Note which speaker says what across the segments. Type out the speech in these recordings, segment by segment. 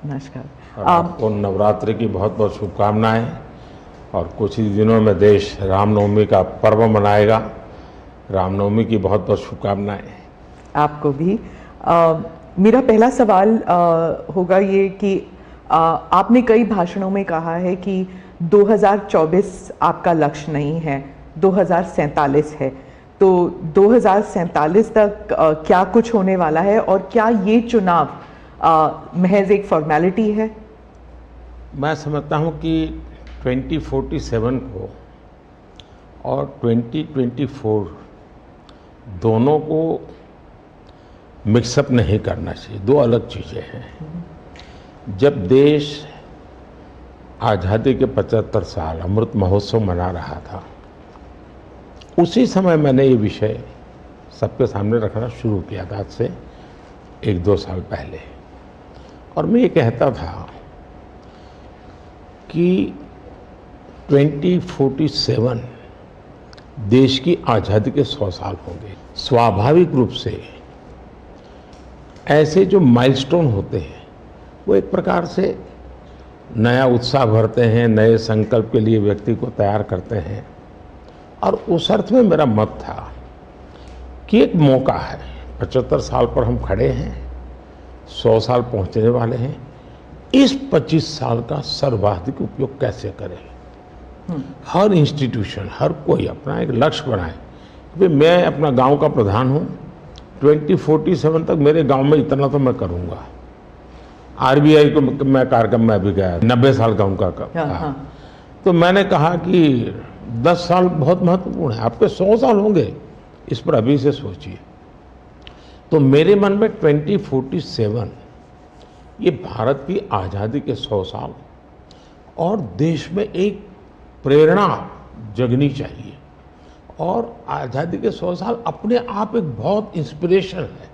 Speaker 1: नमस्कार।
Speaker 2: और आपको नवरात्रि की बहुत बहुत शुभकामनाएं। और कुछ ही दिनों में देश रामनवमी का पर्व मनाएगा। रामनवमी की बहुत बहुत शुभकामनाएं।
Speaker 1: आपको भी। मेरा पहला सवाल होगा ये कि आपने कई भाषणों में कहा है कि 2024 आपका लक्ष्य नहीं है, 2047 है। तो 2047 तक क्या कुछ होने वाला है और क्या ये चुनाव महज एक फॉर्मेलिटी है?
Speaker 2: मैं समझता हूं कि 2047 को और 2024 दोनों को मिक्सअप नहीं करना चाहिए। दो अलग चीज़ें हैं। जब देश आज़ादी के 75 साल अमृत महोत्सव मना रहा था, उसी समय मैंने ये विषय सबके सामने रखना शुरू किया था, आज से 1-2 साल पहले। और मैं ये कहता था कि 2047 देश की आज़ादी के 100 साल होंगे। स्वाभाविक रूप से ऐसे जो माइलस्टोन होते हैं वो एक प्रकार से नया उत्साह भरते हैं, नए संकल्प के लिए व्यक्ति को तैयार करते हैं। और उस अर्थ में मेरा मत था कि एक मौका है, 75 साल पर हम खड़े हैं, 100 साल पहुंचने वाले हैं। इस 25 साल का सर्वाधिक उपयोग कैसे करें? हर इंस्टीट्यूशन, हर कोई अपना एक लक्ष्य बनाए कि मैं अपना गांव का प्रधान हूं, 2047 तक मेरे गांव में इतना तो मैं करूंगा। आरबीआई को मैं कार्यक्रम में भी गया, 90 साल का उनका कहा। तो मैंने कहा कि 10 साल बहुत महत्वपूर्ण है, आपके 100 साल होंगे, इस पर अभी से सोचिए। तो मेरे मन में 2047 ये भारत की आज़ादी के 100 साल और देश में एक प्रेरणा जगनी चाहिए। और आज़ादी के 100 साल अपने आप एक बहुत इंस्पिरेशन है,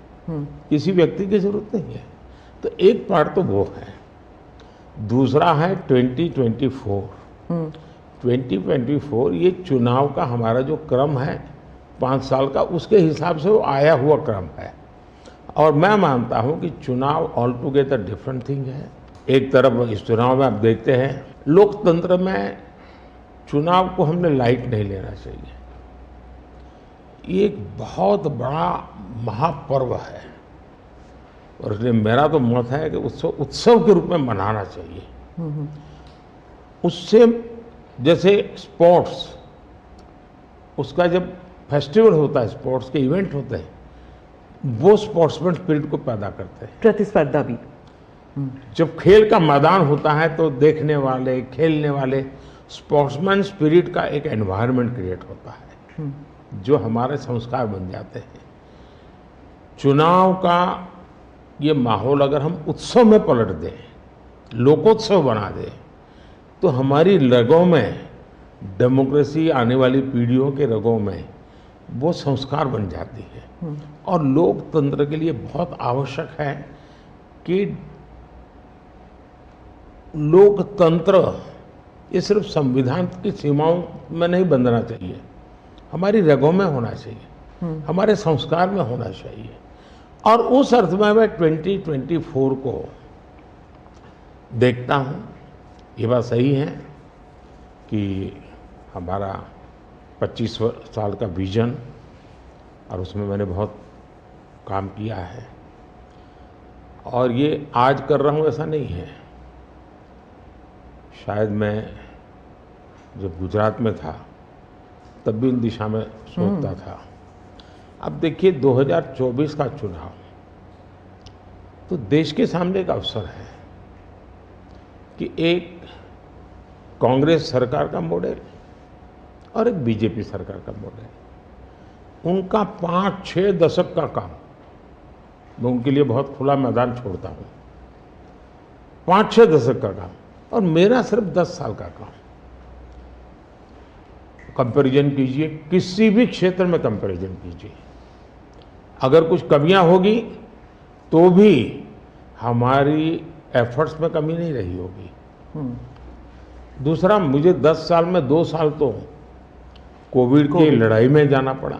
Speaker 2: किसी व्यक्ति की जरूरत नहीं है। तो एक पार्ट तो वो है। दूसरा है 2024। 2024 ये चुनाव का हमारा जो क्रम है 5 साल का, उसके हिसाब से वो आया हुआ क्रम है। और मैं मानता हूं कि चुनाव ऑल टुगेदर डिफरेंट थिंग है। एक तरफ इस चुनाव में आप देखते हैं, लोकतंत्र में चुनाव को हमने लाइट नहीं लेना चाहिए। ये एक बहुत बड़ा महापर्व है और इसलिए मेरा तो मत है कि उत्सव के रूप में मनाना चाहिए। उससे जैसे स्पोर्ट्स, उसका जब फेस्टिवल होता है, स्पोर्ट्स के इवेंट होते हैं, वो स्पोर्ट्समैन स्पिरिट को पैदा करते हैं,
Speaker 1: प्रतिस्पर्धा भी।
Speaker 2: जब खेल का मैदान होता है तो देखने वाले, खेलने वाले, स्पोर्ट्समैन स्पिरिट का एक एनवायरनमेंट क्रिएट होता है जो हमारे संस्कार बन जाते हैं। चुनाव का ये माहौल अगर हम उत्सव में पलट दें, लोकोत्सव बना दें, तो हमारी रगों में, डेमोक्रेसी आने वाली पीढ़ियों के रगों में वो संस्कार बन जाती है। और लोकतंत्र के लिए बहुत आवश्यक है कि लोकतंत्र ये सिर्फ संविधान की सीमाओं में नहीं बंधना चाहिए, हमारी रगों में होना चाहिए, हमारे संस्कार में होना चाहिए। और उस अर्थ में मैं 2024 को देखता हूँ। ये बात सही है कि हमारा 25 साल का विजन, और उसमें मैंने बहुत काम किया है। और ये आज कर रहा हूँ ऐसा नहीं है। शायद मैं जब गुजरात में था तब भी इन दिशा में सोचता था। अब देखिए 2024 का चुनाव तो देश के सामने एक अवसर है कि एक कांग्रेस सरकार का मॉडल और एक बीजेपी सरकार का मॉडल, उनका 5-6 दशक का काम, मैं उनके लिए बहुत खुला मैदान छोड़ता हूँ। 5-6 दशक का काम और मेरा सिर्फ 10 साल का काम। कंपैरिजन कीजिए, किसी भी क्षेत्र में कंपैरिजन कीजिए, अगर कुछ कमियां होगी तो भी हमारी एफर्ट्स में कमी नहीं रही होगी। दूसरा, मुझे 10 साल में 2 साल तो कोविड की लड़ाई में जाना पड़ा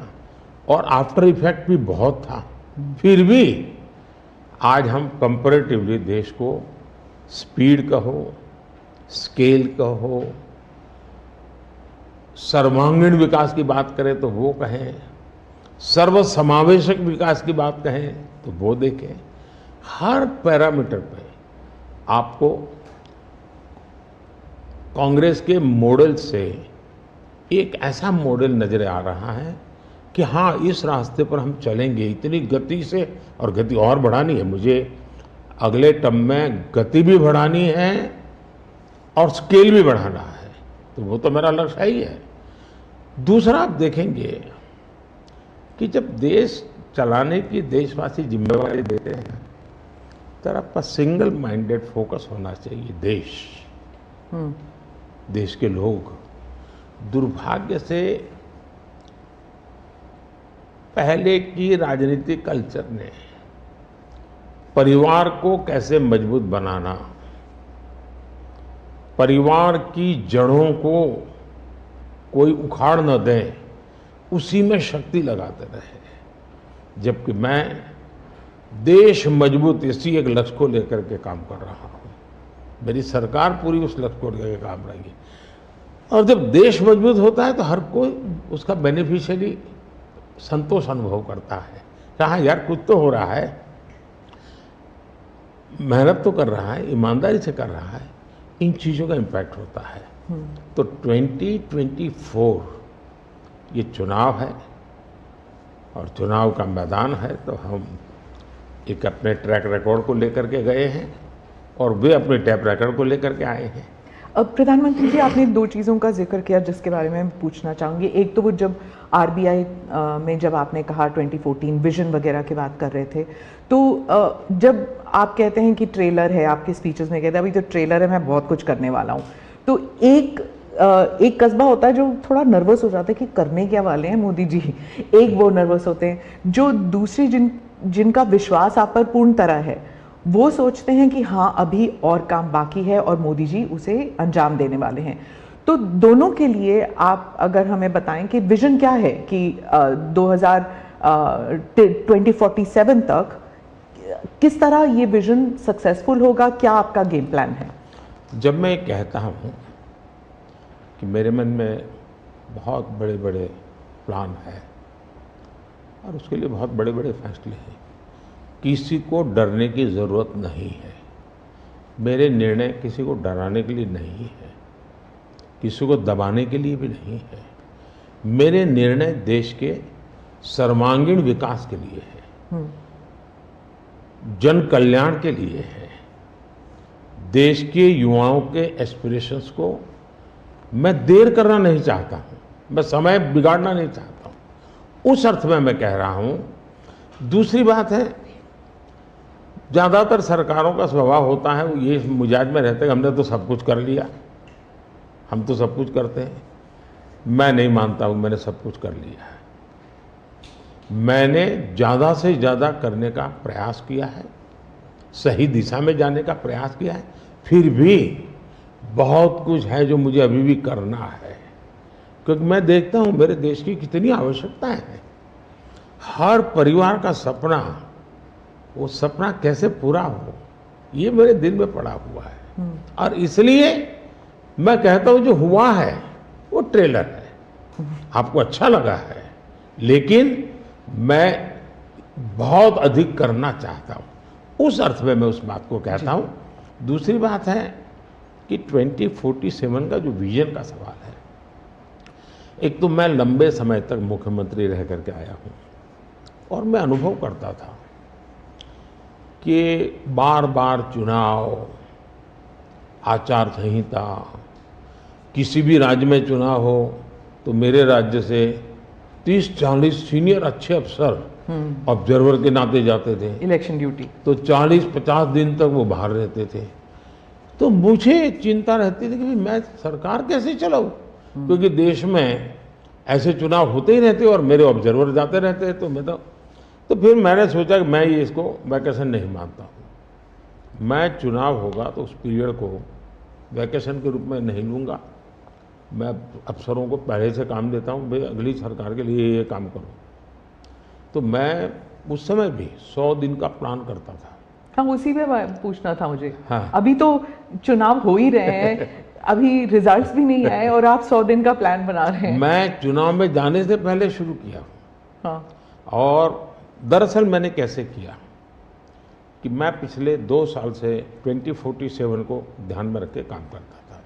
Speaker 2: और आफ्टर इफेक्ट भी बहुत था। फिर भी आज हम कंपैरेटिवली देश को स्पीड कहो, स्केल कहो, सर्वांगीण विकास की बात करें तो वो कहें, सर्वसमावेशक विकास की बात कहें तो वो देखें। हर पैरामीटर पे आपको कांग्रेस के मॉडल से एक ऐसा मॉडल नजर आ रहा है कि हाँ, इस रास्ते पर हम चलेंगे इतनी गति से, और गति और बढ़ानी है मुझे। अगले टर्म में गति भी बढ़ानी है और स्केल भी बढ़ाना है, तो वो तो मेरा लक्ष्य ही है। दूसरा, आप देखेंगे कि जब देश चलाने की देशवासी जिम्मेवारी देते हैं तो आपका सिंगल माइंडेड फोकस होना चाहिए। देश के लोग दुर्भाग्य से पहले की राजनीतिक कल्चर ने परिवार को कैसे मजबूत बनाना, परिवार की जड़ों को कोई उखाड़ न दे, उसी में शक्ति लगाते रहे। जबकि मैं देश मजबूत इसी एक लक्ष्य को लेकर के काम कर रहा हूं। मेरी सरकार पूरी उस लक्ष्य को लेकर के काम रही है। और जब देश मजबूत होता है तो हर कोई उसका बेनिफिशियरी संतोष अनुभव करता है। कहा यार कुछ तो हो रहा है, मेहनत तो कर रहा है, ईमानदारी से कर रहा है, इन चीज़ों का इम्पैक्ट होता है। तो 2024 ये चुनाव है और चुनाव का मैदान है, तो हम एक अपने ट्रैक रिकॉर्ड को लेकर के गए हैं और वे अपने ट्रैक रिकॉर्ड को लेकर के आए हैं।
Speaker 1: अब प्रधानमंत्री जी, आपने दो चीज़ों का जिक्र किया जिसके बारे में पूछना चाहूँगी। एक तो वो जब आरबीआई में जब आपने कहा 2014 विजन वगैरह की बात कर रहे थे, तो जब आप कहते हैं कि ट्रेलर है, आपके स्पीचेस में कहते हैं अभी तो ट्रेलर है, मैं बहुत कुछ करने वाला हूँ, तो एक कस्बा होता है जो थोड़ा नर्वस हो जाता है कि करने क्या वाले हैं मोदी जी। एक वो नर्वस होते हैं जो दूसरी जिनका विश्वास आप पर पूर्ण तरह है, वो सोचते हैं कि हाँ अभी और काम बाकी है और मोदी जी उसे अंजाम देने वाले हैं। तो दोनों के लिए आप अगर हमें बताएं कि विजन क्या है कि 2047 तक किस तरह ये विजन सक्सेसफुल होगा, क्या आपका गेम प्लान है?
Speaker 2: जब मैं कहता हूँ कि मेरे मन में बहुत बड़े बड़े प्लान है और उसके लिए बहुत बड़े बड़े फैसले हैं, किसी को डरने की ज़रूरत नहीं है। मेरे निर्णय किसी को डराने के लिए नहीं है, किसी को दबाने के लिए भी नहीं है। मेरे निर्णय देश के सर्वांगीण विकास के लिए है, जन कल्याण के लिए है। देश के युवाओं के एस्पिरेशंस को मैं देर करना नहीं चाहता हूँ, मैं समय बिगाड़ना नहीं चाहता हूँ, उस अर्थ में मैं कह रहा हूँ। दूसरी बात है, ज़्यादातर सरकारों का स्वभाव होता है वो ये मिजाज में रहते हैं हमने तो सब कुछ कर लिया, हम तो सब कुछ करते हैं। मैं नहीं मानता हूँ मैंने सब कुछ कर लिया है। मैंने ज़्यादा से ज़्यादा करने का प्रयास किया है, सही दिशा में जाने का प्रयास किया है। फिर भी बहुत कुछ है जो मुझे अभी भी करना है, क्योंकि मैं देखता हूँ मेरे देश की कितनी आवश्यकताएं हैं। हर परिवार का सपना, वो सपना कैसे पूरा हो, ये मेरे दिल में पड़ा हुआ है। और इसलिए मैं कहता हूँ जो हुआ है वो ट्रेलर है, आपको अच्छा लगा है, लेकिन मैं बहुत अधिक करना चाहता हूँ, उस अर्थ में मैं उस बात को कहता हूँ। दूसरी बात है कि 2047 का जो विजन का सवाल है, एक तो मैं लंबे समय तक मुख्यमंत्री रह करके आया हूँ और मैं अनुभव करता था कि बार बार चुनाव, आचार संहिता, किसी भी राज्य में चुनाव हो तो मेरे राज्य से 30-40 सीनियर अच्छे अफसर ऑब्जर्वर के नाते जाते थे
Speaker 1: इलेक्शन ड्यूटी,
Speaker 2: तो 40-50 दिन तक वो बाहर रहते थे। तो मुझे चिंता रहती थी कि मैं सरकार कैसे चलाऊं, क्योंकि देश में ऐसे चुनाव होते ही रहते और मेरे ऑब्जर्वर जाते रहते। तो फिर मैंने सोचा कि मैं ये इसको वैकेशन नहीं मानता हूँ। मैं चुनाव होगा तो उस पीरियड को वैकेशन के रूप में नहीं लूँगा। मैं अफसरों को पहले से काम देता हूँ, भाई अगली सरकार के लिए ये काम करो। तो मैं उस समय भी 100 दिन का प्लान करता था
Speaker 1: हाँ, उसी पे पूछना था मुझे।
Speaker 2: हाँ।
Speaker 1: अभी तो चुनाव हो ही रहे हैं, अभी रिजल्ट्स भी नहीं आए और आप 100 दिन का प्लान बना रहे हैं।
Speaker 2: मैं चुनाव में जाने से पहले शुरू किया।
Speaker 1: हाँ।
Speaker 2: और दरअसल मैंने कैसे किया कि मैं पिछले 2 साल से 2047 को ध्यान में रख के काम करता था,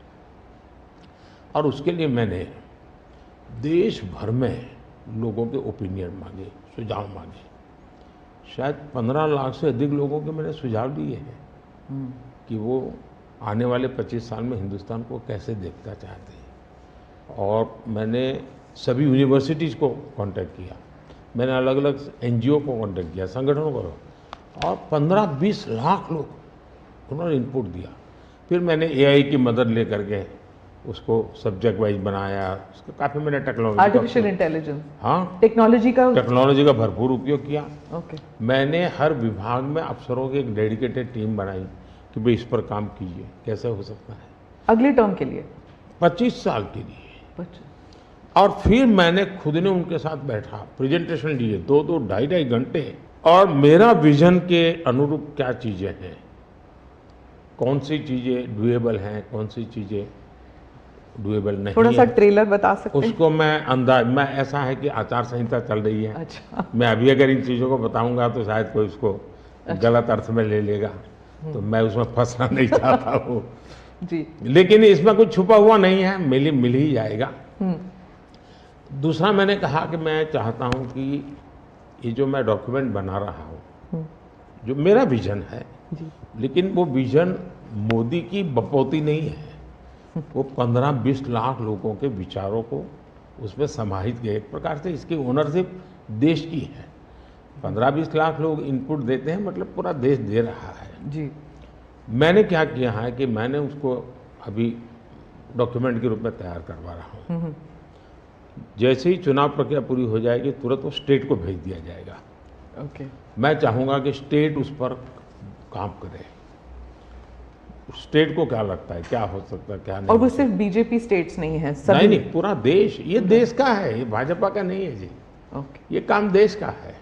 Speaker 2: और उसके लिए मैंने देश भर में लोगों के ओपिनियन मांगे, सुझाव मांगे। शायद 15 लाख से अधिक लोगों के मैंने सुझाव दिए हैं कि वो आने वाले 25 साल में हिंदुस्तान को कैसे देखना चाहते हैं। और मैंने सभी यूनिवर्सिटीज़ को कांटेक्ट किया, मैंने अलग अलग एनजीओ को कांटेक्ट किया, संगठनों को, और 15-20 लाख लोग उन्होंने इनपुट दिया। फिर मैंने एआई की मदद लेकर के उसको सब्जेक्ट वाइज बनाया, उसका काफ़ी मैंने टेक्नोलॉजी,
Speaker 1: आर्टिफिशियल इंटेलिजेंस,
Speaker 2: हाँ,
Speaker 1: टेक्नोलॉजी का
Speaker 2: भरपूर उपयोग किया।
Speaker 1: ओके।
Speaker 2: मैंने हर विभाग में अफसरों की एक डेडिकेटेड टीम बनाई कि भाई इस पर काम कीजिए, कैसे हो सकता है
Speaker 1: अगले टर्म के लिए,
Speaker 2: 25 साल के लिए। और फिर मैंने खुद ने उनके साथ बैठा, प्रेजेंटेशन दिए 2-2, 2.5 घंटे, और मेरा विजन के अनुरूप क्या चीज़ें हैं, कौन सी चीज़ें डुएबल हैं, कौन सी चीज़ें डुएबल नहीं।
Speaker 1: थोड़ा सा ट्रेलर बता सकते हैं?
Speaker 2: उसको मैं ऐसा है कि आचार संहिता चल रही है।
Speaker 1: अच्छा।
Speaker 2: मैं अभी अगर इन चीज़ों को बताऊंगा तो शायद कोई उसको गलत अर्थ में ले लेगा, तो मैं उसमें फंसना नहीं चाहता हूँ
Speaker 1: जी।
Speaker 2: लेकिन इसमें कुछ छुपा हुआ नहीं है, मिल ही जाएगा। दूसरा मैंने कहा कि मैं चाहता हूँ कि ये जो मैं डॉक्यूमेंट बना रहा हूँ, जो मेरा विजन है, लेकिन वो विजन मोदी की बपौती नहीं है, वो 15-20 लाख लोगों के विचारों को उसमें समाहित किया। एक प्रकार से इसकी ओनरशिप देश की है। 15-20 लाख लोग इनपुट देते हैं, मतलब पूरा देश दे रहा है
Speaker 1: जी।
Speaker 2: मैंने क्या किया है कि मैंने उसको अभी डॉक्यूमेंट के रूप में तैयार करवा रहा हूँ। जैसे ही चुनाव प्रक्रिया पूरी हो जाएगी तुरंत वो स्टेट को भेज दिया जाएगा।
Speaker 1: ओके।
Speaker 2: मैं चाहूँगा कि स्टेट उस पर काम करे, स्टेट को क्या लगता है, क्या हो सकता है, क्या नहीं।
Speaker 1: और वो सिर्फ बीजेपी स्टेट्स नहीं है,
Speaker 2: सभी नहीं, पूरा देश, ये देश का है, ये भाजपा का नहीं है जी।
Speaker 1: ओके।
Speaker 2: ये काम देश का है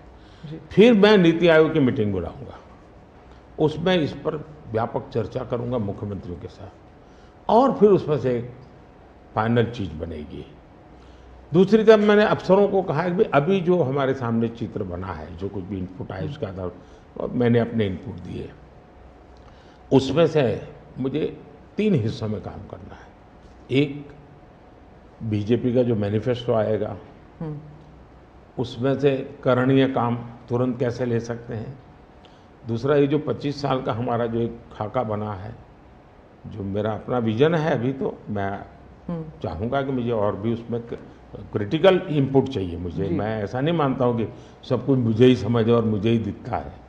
Speaker 1: जी।
Speaker 2: फिर मैं नीति आयोग की मीटिंग बुलाऊंगा, उसमें इस पर व्यापक चर्चा करूंगा मुख्यमंत्रियों के साथ, और फिर उसमें से एक फाइनल चीज बनेगी। दूसरी तरफ मैंने अफसरों को कहा कि अभी जो हमारे सामने चित्र बना है, जो कुछ भी इनपुट आए उसके आधार पर मैंने अपने इनपुट दिए, उसमें से मुझे 3 हिस्सों में काम करना है। एक, बीजेपी का जो मैनिफेस्टो आएगा उसमें से करणीय काम तुरंत कैसे ले सकते हैं। दूसरा, ये जो 25 साल का हमारा जो एक खाका बना है, जो मेरा अपना विजन है, अभी तो मैं चाहूँगा कि मुझे और भी उसमें क्रिटिकल इनपुट चाहिए मुझे। मैं ऐसा नहीं मानता हूँ कि सब कुछ मुझे ही समझ और मुझे ही दिखता है।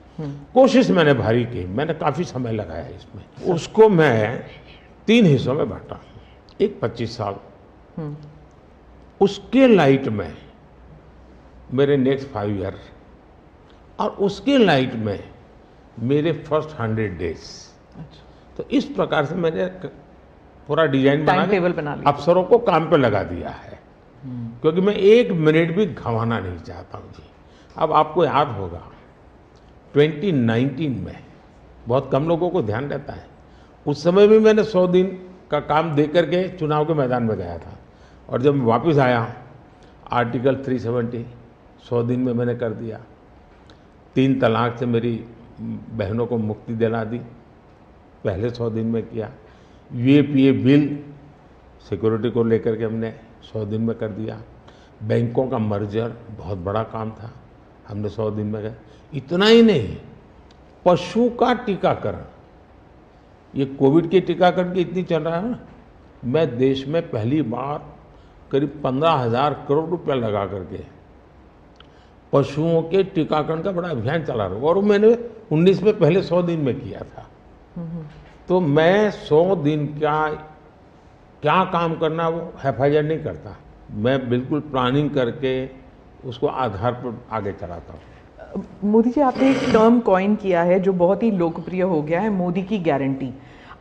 Speaker 2: कोशिश मैंने भारी की, मैंने काफ़ी समय लगाया इसमें। उसको मैं 3 हिस्सों में बांटा। एक 25 साल, उसके लाइट में मेरे नेक्स्ट 5 ईयर, और उसके लाइट में मेरे फर्स्ट 100 डेज। तो इस प्रकार से मैंने पूरा डिजाइन बना अफसरों को काम पे लगा दिया है, क्योंकि मैं 1 मिनट भी गंवाना नहीं चाहता हूँ जी। अब आपको याद होगा 2019 में बहुत कम लोगों को ध्यान रहता है, उस समय भी मैंने 100 दिन का काम दे करके चुनाव के मैदान में गया था, और जब वापस आया आर्टिकल 370 100 दिन में मैंने कर दिया। 3 तलाक से मेरी बहनों को मुक्ति दिला दी, पहले 100 दिन में किया। यूएपीए बिल सिक्योरिटी को लेकर के हमने 100 दिन में कर दिया। बैंकों का मर्जर बहुत बड़ा काम था, हमने 100 दिन में किया। इतना ही नहीं, पशु का टीकाकरण, ये कोविड के टीकाकरण की इतनी चल रहा है ना, मैं देश में पहली बार करीब 15,000 करोड़ रुपया लगा करके पशुओं के टीकाकरण का बड़ा अभियान चला रहा हूँ, और मैंने 19 में पहले 100 दिन में किया था। तो मैं 100 दिन का क्या काम करना वो हैफाजत नहीं करता, मैं बिल्कुल प्लानिंग करके उसको आधार पर आगे चलाता हूँ।
Speaker 1: मोदी जी, आपने एक टर्म कॉइन किया है जो बहुत ही लोकप्रिय हो गया है, मोदी की गारंटी।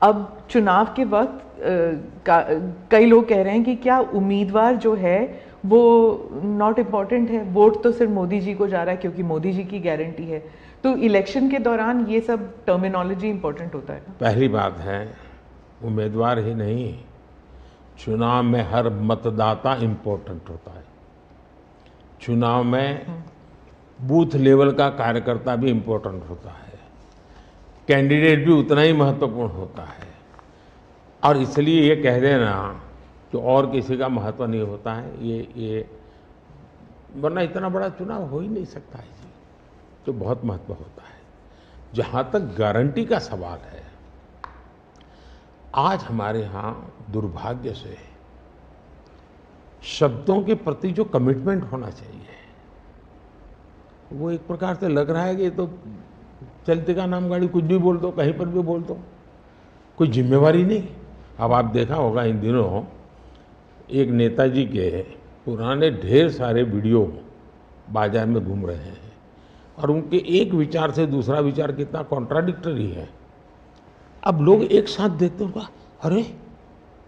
Speaker 1: अब चुनाव के वक्त कई लोग कह रहे हैं कि क्या उम्मीदवार जो है वो नॉट इम्पॉर्टेंट है, वोट तो सिर्फ मोदी जी को जा रहा है क्योंकि मोदी जी की गारंटी है। तो इलेक्शन के दौरान ये सब टर्मिनोलॉजी इंपॉर्टेंट होता है।
Speaker 2: पहली बात है, उम्मीदवार ही नहीं, चुनाव में हर मतदाता इम्पोर्टेंट होता है। चुनाव में बूथ लेवल का कार्यकर्ता भी इम्पोर्टेंट होता है, कैंडिडेट भी उतना ही महत्वपूर्ण होता है। और इसलिए ये कह देना कि और किसी का महत्व नहीं होता है, ये वरना इतना बड़ा चुनाव हो ही नहीं सकता है जी, तो बहुत महत्व होता है। जहाँ तक गारंटी का सवाल है, आज हमारे यहाँ दुर्भाग्य से शब्दों के प्रति जो कमिटमेंट होना चाहिए वो एक प्रकार से लग रहा है कि ये तो चलते का नाम गाड़ी, कुछ भी बोल दो, कहीं पर भी बोल दो, कोई जिम्मेवारी नहीं। अब आप देखा होगा इन दिनों एक नेताजी के पुराने ढेर सारे वीडियो बाजार में घूम रहे हैं और उनके एक विचार से दूसरा विचार कितना कॉन्ट्राडिक्टरी है। अब लोग एक साथ देखते होगा, अरे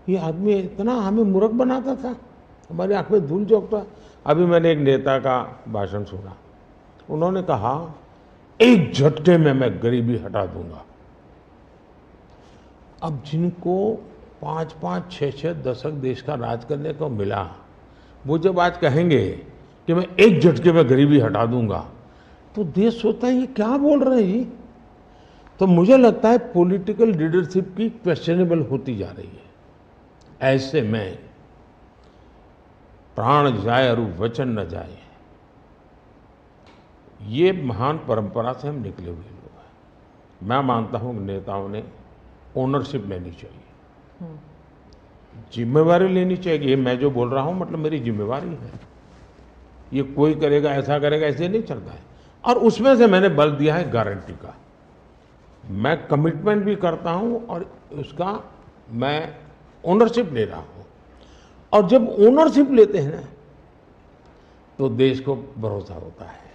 Speaker 2: ये आदमी इतना हमें मूर्ख बनाता था, हमारी आंख में धूल झोंकता। अभी मैंने एक नेता का भाषण सुना, उन्होंने कहा एक झटके में मैं गरीबी हटा दूंगा। अब जिनको 5-5, 6-6 दशक देश का राज करने को मिला, वो जब आज कहेंगे कि मैं एक झटके में गरीबी हटा दूंगा, तो देश सोचता है ये क्या बोल रहे हैं जी। तो मुझे लगता है पॉलिटिकल लीडरशिप की क्वेश्चनेबल होती जा रही है। ऐसे में प्राण जाए और वचन न जाए, ये महान परंपरा से हम निकले हुए लोग हैं। मैं मानता हूं कि नेताओं ने ओनरशिप लेनी चाहिए, जिम्मेवारी लेनी चाहिए। ये मैं जो बोल रहा हूं मतलब मेरी जिम्मेवारी है, ये कोई करेगा ऐसा करेगा ऐसे नहीं चलता है। और उसमें से मैंने बल दिया है गारंटी का। मैं कमिटमेंट भी करता हूं और उसका मैं ओनरशिप ले रहा हूं। और जब ओनरशिप लेते हैं ना तो देश को भरोसा होता है।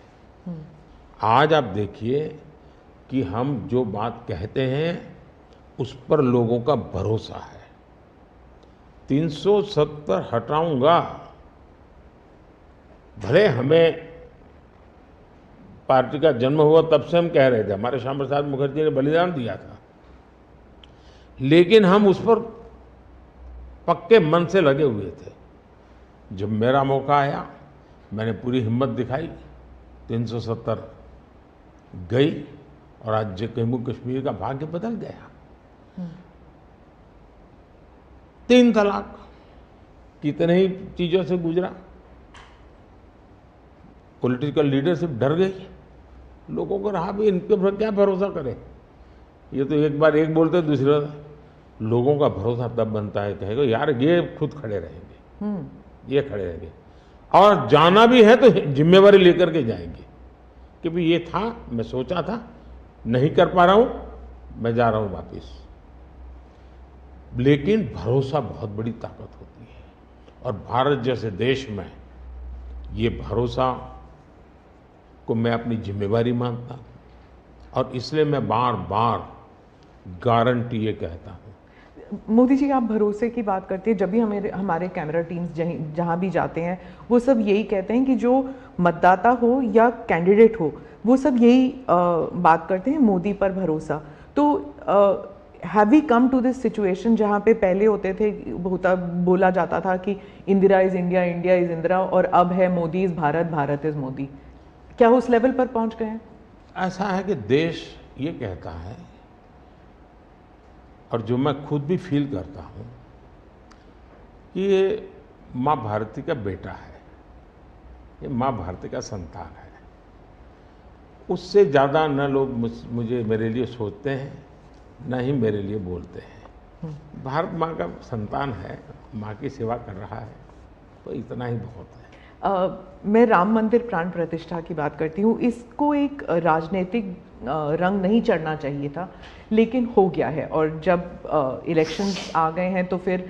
Speaker 2: आज आप देखिए कि हम जो बात कहते हैं उस पर लोगों का भरोसा है। 370 हटाऊंगा, भले हमें पार्टी का जन्म हुआ तब से हम कह रहे थे, हमारे श्यामा प्रसाद मुखर्जी ने बलिदान दिया था, लेकिन हम उस पर पक्के मन से लगे हुए थे। जब मेरा मौका आया मैंने पूरी हिम्मत दिखाई, 370 गई और आज जम्मू कश्मीर का भाग्य बदल गया। 3 तलाक कितने ही चीजों से गुजरा, पॉलिटिकल लीडरशिप डर गई, लोगों को रहा भी इनके पर क्या भरोसा करें। ये तो एक बार एक बोलते दूसरे, लोगों का भरोसा तब बनता है, कहेगा यार ये खुद खड़े रहेंगे, ये खड़े रहेंगे और जाना भी है तो जिम्मेवारी लेकर के जाएंगे कि भाई ये था, मैं सोचा था, नहीं कर पा रहा हूं, मैं जा रहा हूं वापिस। लेकिन भरोसा बहुत बड़ी ताकत होती है और भारत जैसे देश में ये भरोसा को मैं अपनी जिम्मेवारी मानता हूं और इसलिए मैं बार बार गारंटी ये कहता हूं।
Speaker 1: मोदी जी, आप भरोसे की बात करते हैं, जब भी हमारे कैमरा टीम्स जहाँ भी जाते हैं वो सब यही कहते हैं कि जो मतदाता हो या कैंडिडेट हो वो सब यही बात करते हैं, मोदी पर भरोसा। तो have we come to this situation जहाँ पे पहले बोला जाता था कि Indira is India, India is Indira, और अब है मोदी इज भारत, भारत इज मोदी। क्या उस लेवल पर पहुँच गए हैं?
Speaker 2: ऐसा है कि देश ये कहता है और जो मैं खुद भी फील करता हूँ कि ये माँ भारती का बेटा है, ये माँ भारती का संतान है। उससे ज़्यादा न लोग मुझे मेरे लिए सोचते हैं, न ही मेरे लिए बोलते हैं। भारत माँ का संतान है, माँ की सेवा कर रहा है, तो इतना ही बहुत है।
Speaker 1: मैं राम मंदिर प्राण प्रतिष्ठा की बात करती हूँ। इसको एक राजनीतिक रंग नहीं चढ़ना चाहिए था, लेकिन हो गया है। और जब इलेक्शंस आ गए हैं तो फिर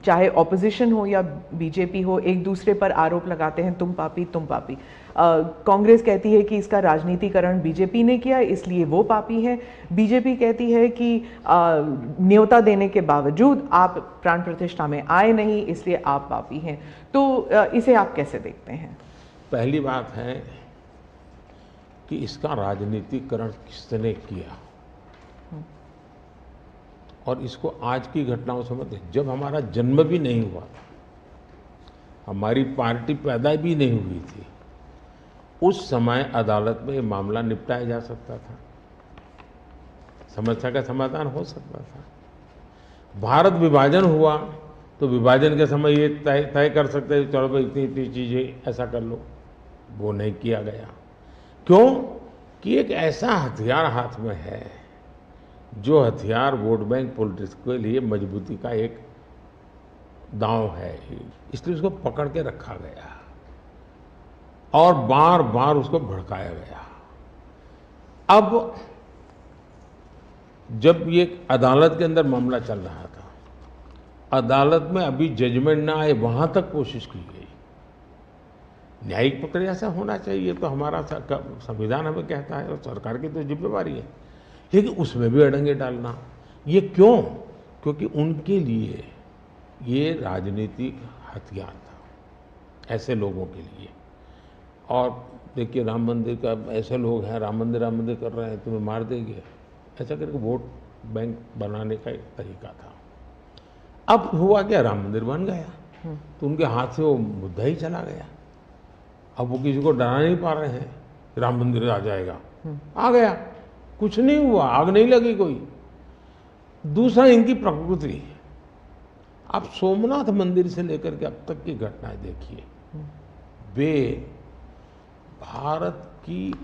Speaker 1: चाहे ऑपोजिशन हो या बीजेपी हो, एक दूसरे पर आरोप लगाते हैं, तुम पापी तुम पापी। कांग्रेस कहती है कि इसका राजनीतिकरण बीजेपी ने किया इसलिए वो पापी है। बीजेपी कहती है कि न्योता देने के बावजूद आप प्राण प्रतिष्ठा में आए नहीं इसलिए आप पापी हैं। तो इसे आप कैसे देखते हैं?
Speaker 2: पहली बात है कि इसका राजनीतिकरण किसने किया। और इसको आज की घटनाओं से मत, जब हमारा जन्म भी नहीं हुआ था, हमारी पार्टी पैदा भी नहीं हुई थी, उस समय अदालत में ये मामला निपटाया जा सकता था, समस्या का समाधान हो सकता था। भारत विभाजन हुआ तो विभाजन के समय ये तय कर सकते थे, चलो भाई इतनी इतनी चीज़ें ऐसा कर लो, वो नहीं किया गया। क्यों? कि एक ऐसा हथियार हाथ में है, जो हथियार वोट बैंक पॉलिटिक्स के लिए मजबूती का एक दांव है, इसलिए उसको पकड़ के रखा गया और बार बार उसको भड़काया गया। अब जब ये अदालत के अंदर मामला चल रहा था, अदालत में अभी जजमेंट ना आए वहां तक कोशिश की गई। न्यायिक प्रक्रिया से होना चाहिए, तो हमारा संविधान हमें कहता है और सरकार की तो जिम्मेवारी है, लेकिन उसमें भी अड़ंगे डालना, ये क्यों? क्योंकि उनके लिए ये राजनीतिक हथियार था, ऐसे लोगों के लिए। और देखिए राम मंदिर का, ऐसे लोग हैं राम मंदिर कर रहे हैं, तुम्हें मार देंगे, ऐसा करके वोट बैंक बनाने का एक तरीका था। अब हुआ क्या, राम मंदिर बन गया तो उनके हाथ से वो मुद्दा ही चला गया। अब वो किसी को डरा नहीं पा रहे हैं, राम मंदिर आ जाएगा, आ गया, कुछ नहीं हुआ, आग नहीं लगी कोई। दूसरा, इनकी प्रकृति, आप सोमनाथ मंदिर से लेकर के अब तक की घटनाएं देखिए, वे भारत की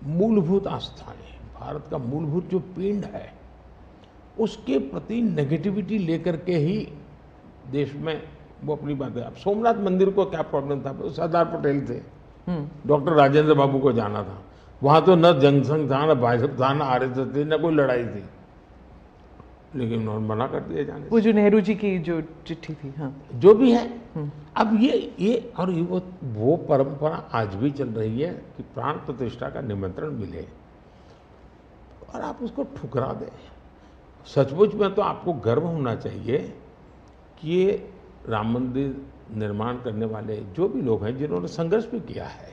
Speaker 2: मूलभूत आस्थाएं, भारत का मूलभूत जो पिंड है, उसके प्रति नेगेटिविटी लेकर के ही देश में वो अपनी बातें। अब सोमनाथ मंदिर को क्या प्रॉब्लम था, सरदार पटेल थे, डॉक्टर राजेंद्र बाबू को जाना था, वहां तो न जनसंघ था, न भाजपा था, न आरएसएस थी, न कोई लड़ाई थी, लेकिन उन्होंने मना कर दिया जाने।
Speaker 1: वो जो नेहरू जी की जो चिट्ठी थी, हाँ,
Speaker 2: जो भी है, अब ये और वो परंपरा आज भी चल रही है कि प्राण प्रतिष्ठा का निमंत्रण मिले और आप उसको ठुकरा दें। सचमुच में तो आपको गर्व होना चाहिए कि ये राम मंदिर निर्माण करने वाले जो भी लोग हैं, जिन्होंने संघर्ष भी किया है,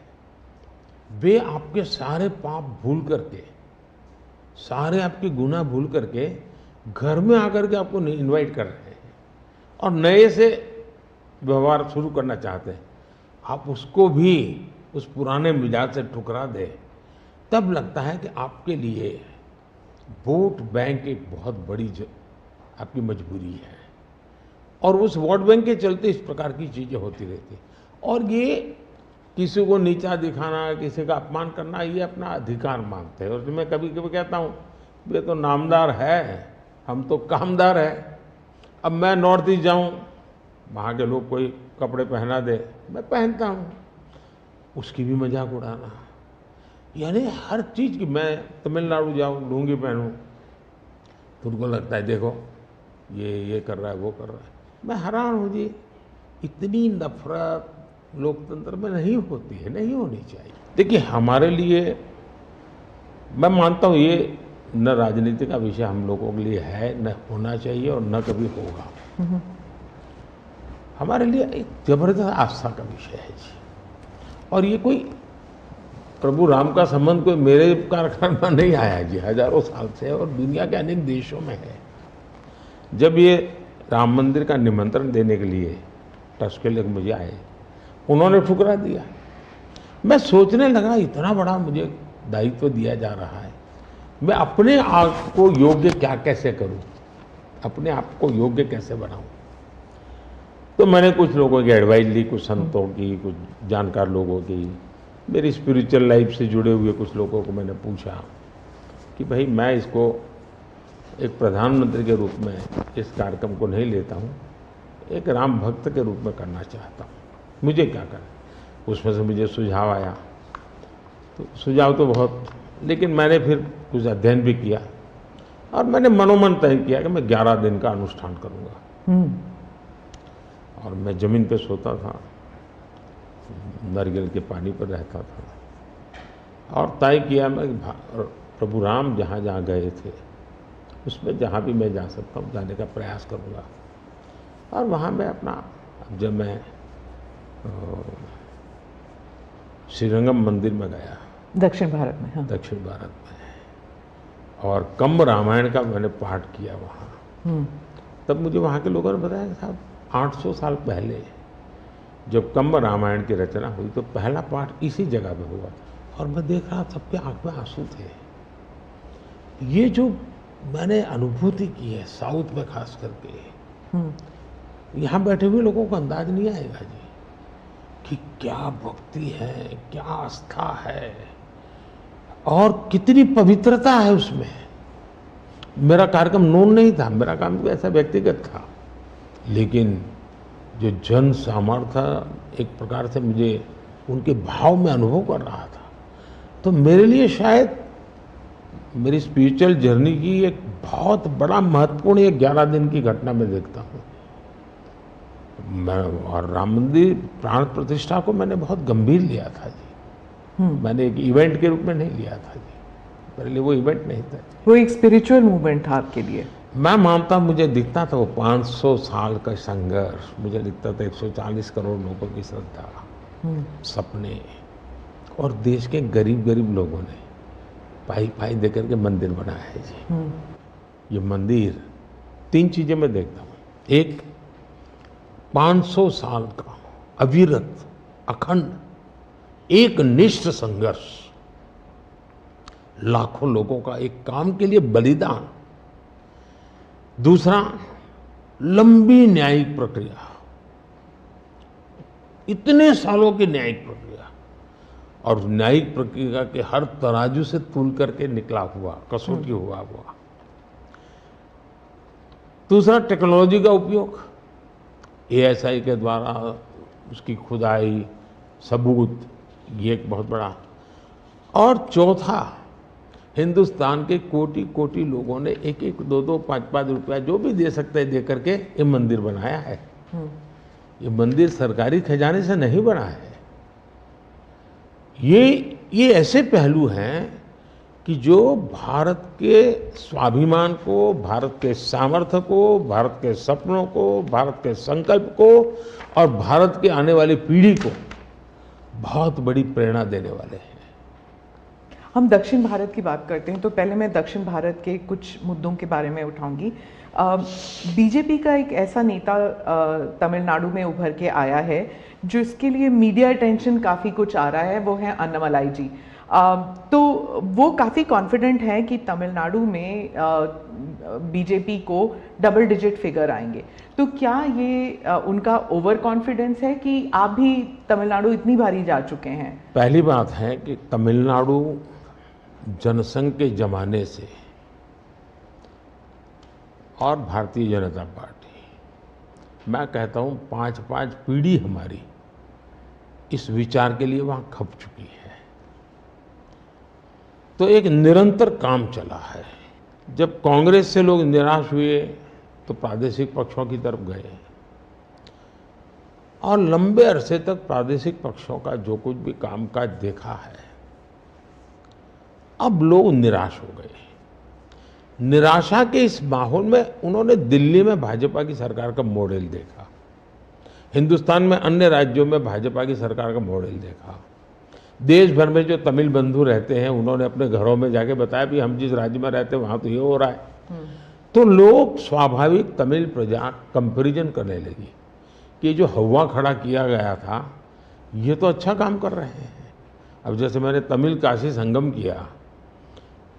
Speaker 2: वे आपके सारे पाप भूल करके, सारे आपके गुनाह भूल करके घर में आकर के आपको इनवाइट कर रहे हैं और नए से व्यवहार शुरू करना चाहते हैं। आप उसको भी उस पुराने मिजाज से ठुकरा दें, तब लगता है कि आपके लिए वोट बैंक एक बहुत बड़ी आपकी मजबूरी है। और उस वोट बैंक के चलते इस प्रकार की चीज़ें होती रहती। और ये किसी को नीचा दिखाना, किसी का अपमान करना, ये अपना अधिकार मानते हैं। और मैं कभी कभी कहता हूँ, ये तो नामदार है, हम तो कामदार है। अब मैं नॉर्थ ईस्ट जाऊँ, वहाँ के लोग कोई कपड़े पहना दे, मैं पहनता हूँ, उसकी भी मजाक उड़ाना। यानी हर चीज़ की, मैं तमिलनाडु जाऊँ लुंगी पहनूँ तो उनको लगता है देखो ये कर रहा है, वो कर रहा है। मैं हैरान हूँ जी, इतनी नफरत लोकतंत्र में नहीं होती है, नहीं होनी चाहिए। देखिए हमारे लिए, मैं मानता हूँ ये न राजनीति का विषय हम लोगों के लिए है, न होना चाहिए और न कभी होगा। हमारे लिए एक जबरदस्त आस्था का विषय है जी। और ये कोई प्रभु राम का संबंध कोई मेरे कारखाने में नहीं आया जी, हजारों साल से, और दुनिया के अनेक देशों में है। जब ये राम मंदिर का निमंत्रण देने के लिए ट्रस्ट के लोग मुझे आए, उन्होंने ठुकरा दिया। मैं सोचने लगा, इतना बड़ा मुझे दायित्व दिया जा रहा है, मैं अपने आप को योग्य कैसे करूं, अपने आप को योग्य कैसे बनाऊं। तो मैंने कुछ लोगों की एडवाइस ली, कुछ संतों की, कुछ जानकार लोगों की, मेरी स्पिरिचुअल लाइफ से जुड़े हुए कुछ लोगों को मैंने पूछा कि भाई मैं इसको एक प्रधानमंत्री के रूप में इस कार्यक्रम को नहीं लेता हूँ, एक राम भक्त के रूप में करना चाहता हूँ, मुझे क्या करें। उसमें से मुझे सुझाव आया, तो सुझाव तो बहुत, लेकिन मैंने फिर कुछ अध्ययन भी किया और मैंने मनोमन तय किया कि मैं 11 दिन का अनुष्ठान करूँगा। और मैं ज़मीन पे सोता था, नारियल के पानी पर रहता था और तय किया मैं प्रभु राम जहाँ जहाँ गए थे उसमें जहाँ भी मैं जा सकता हूँ जाने का प्रयास करूँगा। और वहाँ मैं अपना, जब मैं श्रीरंगम मंदिर में गया
Speaker 1: दक्षिण भारत में, हाँ।
Speaker 2: दक्षिण भारत में। और कंब रामायण का मैंने पाठ किया वहाँ। तब मुझे वहाँ के लोगों ने बताया कि साहब 800 साल पहले जब कंब रामायण की रचना हुई तो पहला पाठ इसी जगह पे हुआ था। और मैं देख रहा सबके आंख में आंसू थे। ये जो मैंने अनुभूति की है साउथ में खास करके, यहाँ बैठे हुए लोगों को अंदाज नहीं आएगा जी कि क्या भक्ति है, क्या आस्था है और कितनी पवित्रता है उसमें। मेरा कार्यक्रम नोन नहीं था, मेरा काम भी ऐसा व्यक्तिगत था, लेकिन जो जन सामर्थ्य एक प्रकार से मुझे उनके भाव में अनुभव कर रहा था, तो मेरे लिए शायद मेरी स्पिरिचुअल जर्नी की एक बहुत बड़ा महत्वपूर्ण एक 11 दिन की घटना मैं देखता हूँ। मैं और राम मंदिर प्राण प्रतिष्ठा को मैंने बहुत गंभीर लिया था जी। मैंने एक इवेंट के रूप में नहीं लिया था जी, मेरे लिए वो इवेंट नहीं था।
Speaker 1: वो एक स्पिरिचुअल मूवमेंट था आपके लिए?
Speaker 2: मैं मानता, मुझे दिखता था वो 500 साल का संघर्ष, मुझे दिखता था 140 करोड़ लोगों की श्रद्धा, सपने, और देश के गरीब गरीब लोगों ने पाई पाई दे करके मंदिर बनाया है जी। ये मंदिर 3 चीजें मैं देखता हूँ। एक, 500 साल का अविरत अखंड एक निष्ठ संघर्ष, लाखों लोगों का एक काम के लिए बलिदान। दूसरा, लंबी न्यायिक प्रक्रिया, इतने सालों की न्यायिक प्रक्रिया, और न्यायिक प्रक्रिया के हर तराजू से तुल करके निकला हुआ, कसौटी हुआ। दूसरा, टेक्नोलॉजी का उपयोग, ASI के द्वारा उसकी खुदाई, सबूत, ये एक बहुत बड़ा। और चौथा, हिंदुस्तान के कोटि कोटि लोगों ने 1-1, 2-2, 5-5 रुपया जो भी दे सकते हैं दे करके ये मंदिर बनाया है। ये मंदिर सरकारी खजाने से नहीं बना है। ये ऐसे पहलू हैं कि जो भारत के स्वाभिमान को, भारत के सामर्थ्य को, भारत के सपनों को, भारत के संकल्प को और भारत के आने वाली पीढ़ी को बहुत बड़ी प्रेरणा देने वाले हैं।
Speaker 1: हम दक्षिण भारत की बात करते हैं तो पहले मैं दक्षिण भारत के कुछ मुद्दों के बारे में उठाऊंगी। बीजेपी का एक ऐसा नेता तमिलनाडु में उभर के आया है जो इसके लिए मीडिया अटेंशन काफ़ी कुछ आ रहा है, वो है अन्नामलाई जी। तो वो काफ़ी कॉन्फिडेंट है कि तमिलनाडु में बीजेपी को डबल डिजिट फिगर आएंगे। तो क्या ये उनका ओवर कॉन्फिडेंस है कि आप भी तमिलनाडु इतनी बारी जा चुके हैं?
Speaker 2: पहली बात है कि तमिलनाडु जनसंघ के जमाने से और भारतीय जनता पार्टी, मैं कहता हूँ 5-5 पीढ़ी हमारी इस विचार के लिए वहाँ खप चुकी है। तो एक निरंतर काम चला है। जब कांग्रेस से लोग निराश हुए तो प्रादेशिक पक्षों की तरफ गए, और लंबे अरसे तक प्रादेशिक पक्षों का जो कुछ भी कामकाज देखा है, अब लोग निराश हो गए। निराशा के इस माहौल में उन्होंने दिल्ली में भाजपा की सरकार का मॉडल देखा, हिंदुस्तान में अन्य राज्यों में भाजपा की सरकार का मॉडल देखा, देश भर में जो तमिल बंधु रहते हैं उन्होंने अपने घरों में जाके बताया भी हम जिस राज्य में रहते हैं वहाँ तो ये हो रहा है। तो लोग स्वाभाविक तमिल प्रजा कंपैरिजन करने लगी कि जो हवा खड़ा किया गया था ये तो अच्छा काम कर रहे हैं। अब जैसे मैंने तमिल काशी संगम किया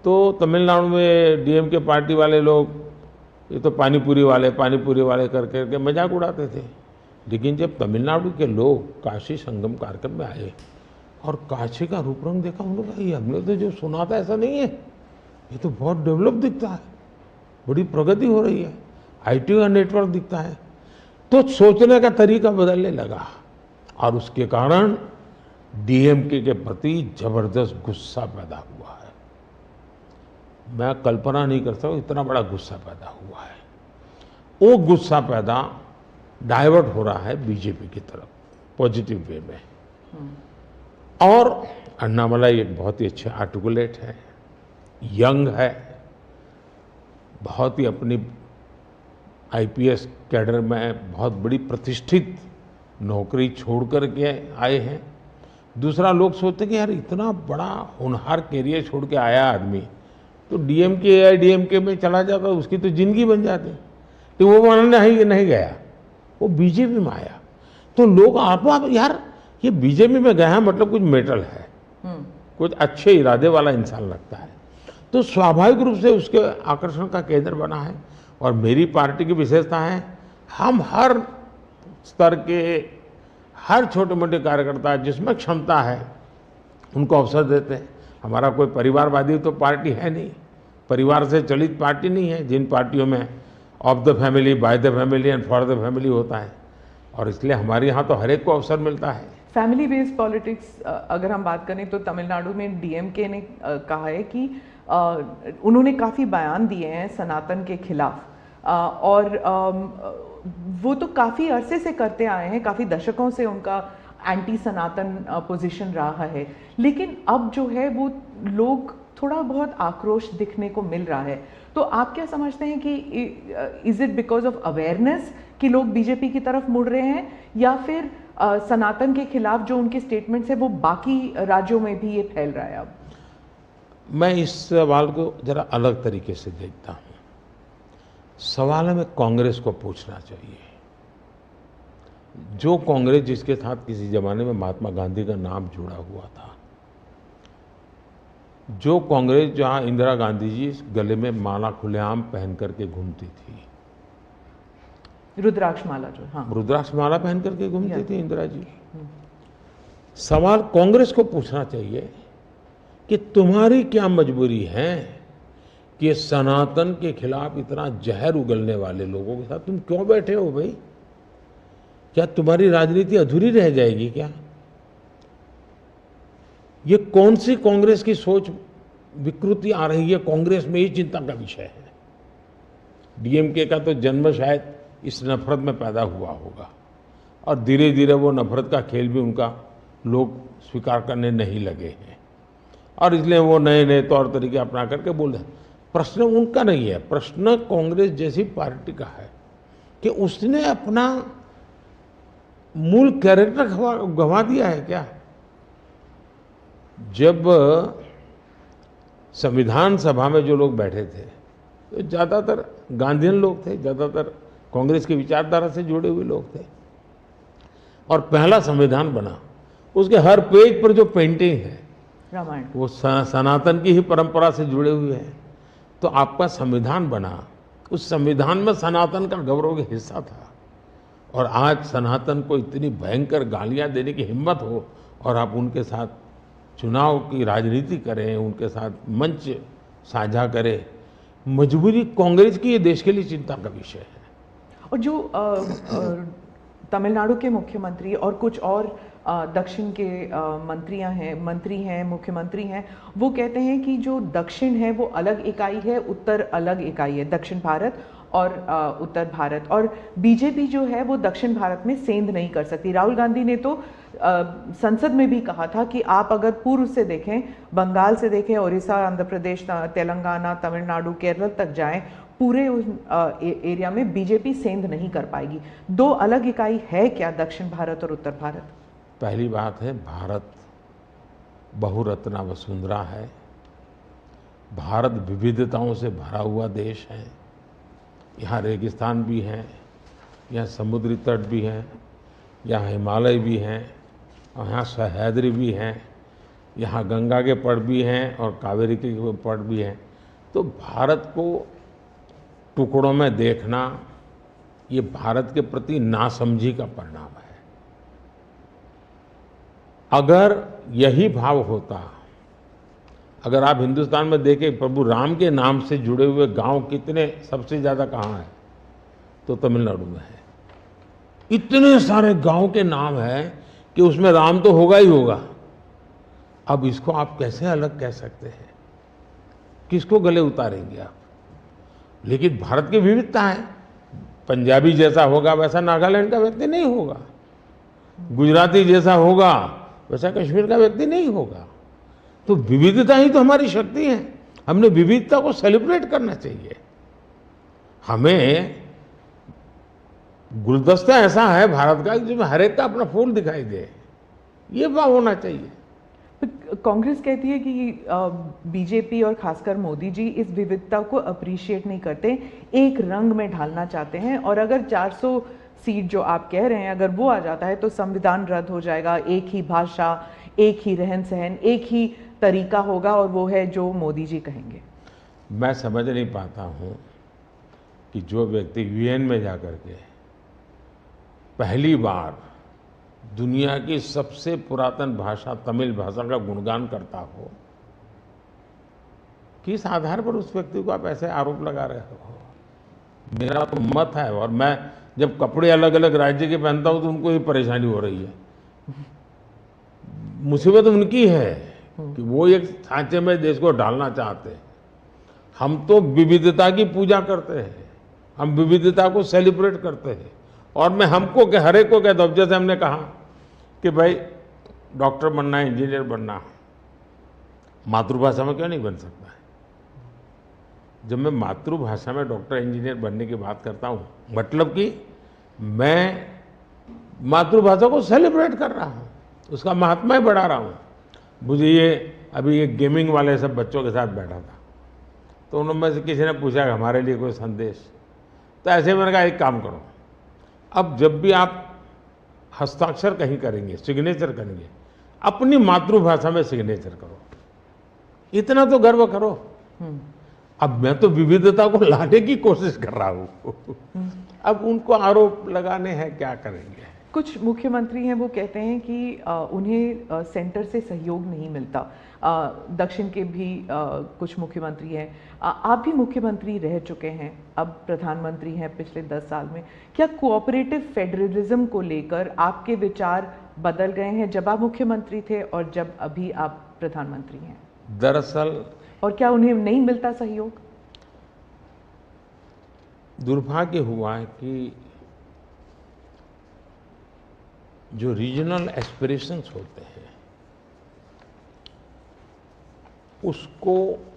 Speaker 2: तो तमिलनाडु में DMK पार्टी वाले लोग ये तो पानीपुरी वाले करके मजाक उड़ाते थे, लेकिन जब तमिलनाडु के लोग काशी संगम कार्यक्रम में आए और काशी का रूप रंग देखा, उन्होंने कहा ये हमने तो जो सुना था ऐसा नहीं है, ये तो बहुत डेवलप दिखता है, बड़ी प्रगति हो रही है, IT का नेटवर्क दिखता है। तो सोचने का तरीका बदलने लगा और उसके कारण DMK के प्रति जबरदस्त गुस्सा पैदा हुआ है। मैं कल्पना नहीं करता हूँ इतना बड़ा गुस्सा पैदा हुआ है। वो गुस्सा पैदा डाइवर्ट हो रहा है बीजेपी की तरफ पॉजिटिव वे में। और अन्नामलाई एक बहुत ही अच्छे आर्टिकुलेट है, यंग है, बहुत ही अपनी IPS कैडर में बहुत बड़ी प्रतिष्ठित नौकरी छोड़ कर के आए हैं, दूसरा, लोग सोचते कि यार इतना बड़ा होनहार कैरियर छोड़ के आया आदमी, तो डीएमके या डीएमके में चला जाता, उसकी तो जिंदगी बन जाती। तो वो नहीं गया, वो बीजेपी में आया। तो लोग आप यार ये बीजेपी में गया मतलब कुछ मेटल है, कुछ अच्छे इरादे वाला इंसान लगता है। तो स्वाभाविक रूप से उसके आकर्षण का केंद्र बना है। और मेरी पार्टी की विशेषता है, हम हर स्तर के हर छोटे मोटे कार्यकर्ता जिसमें क्षमता है उनको अवसर देते हैं। हमारा कोई परिवारवादी तो पार्टी है नहीं, परिवार से चलित पार्टी नहीं है। जिन पार्टियों में of the family, by the family and for the family होता है, और इसलिए हमारे यहाँ तो हर एक को अवसर मिलता है।
Speaker 1: फैमिली बेस्ड पॉलिटिक्स अगर हम बात करें तो तमिलनाडु में डीएमके ने कहा है कि उन्होंने काफ़ी बयान दिए हैं सनातन के खिलाफ, और वो तो काफ़ी अरसे से करते आए हैं, काफ़ी दशकों से उनका एंटी सनातन पोजीशन रहा है। लेकिन अब जो है वो लोग थोड़ा बहुत आक्रोश दिखने को मिल रहा है। तो आप क्या समझते हैं कि is it because of awareness कि लोग बीजेपी की तरफ मुड़ रहे हैं, या फिर सनातन के खिलाफ जो उनके स्टेटमेंट्स है वो बाकी राज्यों में भी ये फैल रहा है? अब
Speaker 2: मैं इस सवाल को जरा अलग तरीके से देखता हूँ। सवाल हमें कांग्रेस को पूछना चाहिए। जो कांग्रेस जिसके साथ किसी जमाने में महात्मा गांधी का नाम जुड़ा हुआ था, जो कांग्रेस जहां इंदिरा गांधी जी गले में माला खुलेआम पहन करके घूमती थी,
Speaker 1: रुद्राक्ष माला, जो हाँ
Speaker 2: रुद्राक्ष माला पहन करके घूमती थी इंदिरा जी। सवाल कांग्रेस को पूछना चाहिए कि तुम्हारी क्या मजबूरी है कि सनातन के खिलाफ इतना जहर उगलने वाले लोगों के साथ तुम क्यों बैठे हो भाई? क्या तुम्हारी राजनीति अधूरी रह जाएगी क्या? ये कौन सी कांग्रेस की सोच विकृति आ रही है? कांग्रेस में ये चिंता का विषय है। डीएमके का तो जन्म शायद इस नफरत में पैदा हुआ होगा, और धीरे धीरे वो नफरत का खेल भी उनका लोग स्वीकार करने नहीं लगे हैं, और इसलिए वो नए नए तौर तरीके अपना करके बोल रहे हैं। प्रश्न उनका नहीं है, प्रश्न कांग्रेस जैसी पार्टी का है कि उसने अपना मूल कैरेक्टर गंवा दिया है क्या? जब संविधान सभा में जो लोग बैठे थे तो ज़्यादातर गांधीयन लोग थे, ज़्यादातर कांग्रेस की विचारधारा से जुड़े हुए लोग थे, और पहला संविधान बना, उसके हर पेज पर जो पेंटिंग है
Speaker 1: रामायण, वो
Speaker 2: सनातन की ही परंपरा से जुड़े हुए हैं। तो आपका संविधान बना, उस संविधान में सनातन का गौरव का हिस्सा था, और आज सनातन को इतनी भयंकर गालियां देने की हिम्मत हो और आप उनके साथ चुनाव की राजनीति करें, उनके साथ मंच साझा करें। मजबूरी कांग्रेस की, ये देश के लिए चिंता का विषय है।
Speaker 1: और जो तमिलनाडु के मुख्यमंत्री और कुछ और दक्षिण के मंत्री हैं, मुख्यमंत्री हैं, वो कहते हैं कि जो दक्षिण है वो अलग इकाई है, उत्तर अलग इकाई है, दक्षिण भारत और उत्तर भारत, और बीजेपी जो है वो दक्षिण भारत में सेंध नहीं कर सकती। राहुल गांधी ने तो संसद में भी कहा था कि आप अगर पूर्व से देखें, बंगाल से देखें, उड़ीसा, आंध्र प्रदेश, तेलंगाना, तमिलनाडु, केरल तक जाएं, पूरे उस एरिया में बीजेपी सेंध नहीं कर पाएगी। दो अलग इकाई है क्या दक्षिण भारत और उत्तर भारत?
Speaker 2: पहली बात है, भारत बहुरत्ना वसुंधरा है। भारत विविधताओं से भरा हुआ देश है। यहाँ रेगिस्तान भी है, यहाँ समुद्री तट भी है, यहाँ हिमालय भी हैं, और यहाँ सह्याद्री भी हैं, यहाँ गंगा के पट भी हैं और कावेरी के पट भी हैं। तो भारत को टुकड़ों में देखना, ये भारत के प्रति नासमझी का परिणाम है। अगर यही भाव होता, अगर आप हिंदुस्तान में देखें, प्रभु राम के नाम से जुड़े हुए गांव कितने सबसे ज़्यादा कहाँ हैं? तो तमिलनाडु में है। इतने सारे गांव के नाम हैं कि उसमें राम तो होगा ही होगा। अब इसको आप कैसे अलग कह सकते हैं? किसको गले उतारेंगे आप? लेकिन भारत की विविधता है। पंजाबी जैसा होगा वैसा नागालैंड का व्यक्ति नहीं होगा, गुजराती जैसा होगा वैसा कश्मीर का व्यक्ति नहीं होगा। तो विविधता ही तो हमारी शक्ति है। हमने विविधता को सेलिब्रेट करना चाहिए। हमें गुलदस्ता ऐसा है भारत का जिसमें हर एक का अपना फूल दिखाई दे। ये भाव होना चाहिए।
Speaker 1: कांग्रेस कहती है कि बीजेपी और खासकर मोदी जी इस विविधता को अप्रिशिएट नहीं करते, एक रंग में ढालना चाहते हैं, और अगर 400 सीट जो आप कह रहे हैं अगर वो आ जाता है तो संविधान रद्द हो जाएगा, एक ही भाषा, एक ही रहन सहन, एक ही तरीका होगा और वो है जो मोदी जी कहेंगे।
Speaker 2: मैं समझ नहीं पाता हूँ कि जो व्यक्ति यूएन में जाकर के पहली बार दुनिया की सबसे पुरातन भाषा तमिल भाषा का गुणगान करता हो, किस आधार पर उस व्यक्ति को आप ऐसे आरोप लगा रहे हो? मेरा तो मत है, और मैं जब कपड़े अलग अलग राज्य के पहनता हूं तो उनको ये परेशानी हो रही है। मुसीबत उनकी है कि वो एक ढांचे में देश को डालना चाहते हैं। हम तो विविधता की पूजा करते हैं, हम विविधता को सेलिब्रेट करते हैं। और मैं हमको हर एक को कहता हूं, जैसे हमने कहा कि भाई डॉक्टर बनना है, इंजीनियर बनना है, मातृभाषा में क्यों नहीं बन सकता है? जब मैं मातृभाषा में डॉक्टर इंजीनियर बनने की बात करता हूँ, मतलब कि मैं मातृभाषा को सेलिब्रेट कर रहा हूँ, उसका महात्मा बढ़ा रहा हूँ। मुझे ये अभी ये गेमिंग वाले सब बच्चों के साथ बैठा था, तो उनमें से किसी ने पूछा कि हमारे लिए कोई संदेश, तो ऐसे मैंने कहा एक काम करो, अब जब भी आप हस्ताक्षर कहीं करेंगे, सिग्नेचर करेंगे, अपनी मातृभाषा में सिग्नेचर करो, इतना तो गर्व करो। अब मैं तो विविधता को लाने की कोशिश कर रहा हूँ। अब उनको आरोप लगाने हैं, क्या करेंगे?
Speaker 1: कुछ मुख्यमंत्री हैं वो कहते हैं कि उन्हें सेंटर से सहयोग नहीं मिलता। दक्षिण के भी कुछ मुख्यमंत्री हैं, आप भी मुख्यमंत्री रह चुके हैं, अब प्रधानमंत्री हैं पिछले 10 साल में। क्या कोऑपरेटिव फेडरलिज्म को लेकर आपके विचार बदल गए हैं जब आप मुख्यमंत्री थे और जब अभी आप प्रधानमंत्री हैं?
Speaker 2: दरअसल,
Speaker 1: और क्या उन्हें नहीं मिलता सहयोग?
Speaker 2: दुर्भाग्य हुआ है कि जो रीजनल एस्पिरेशंस होते हैं उसको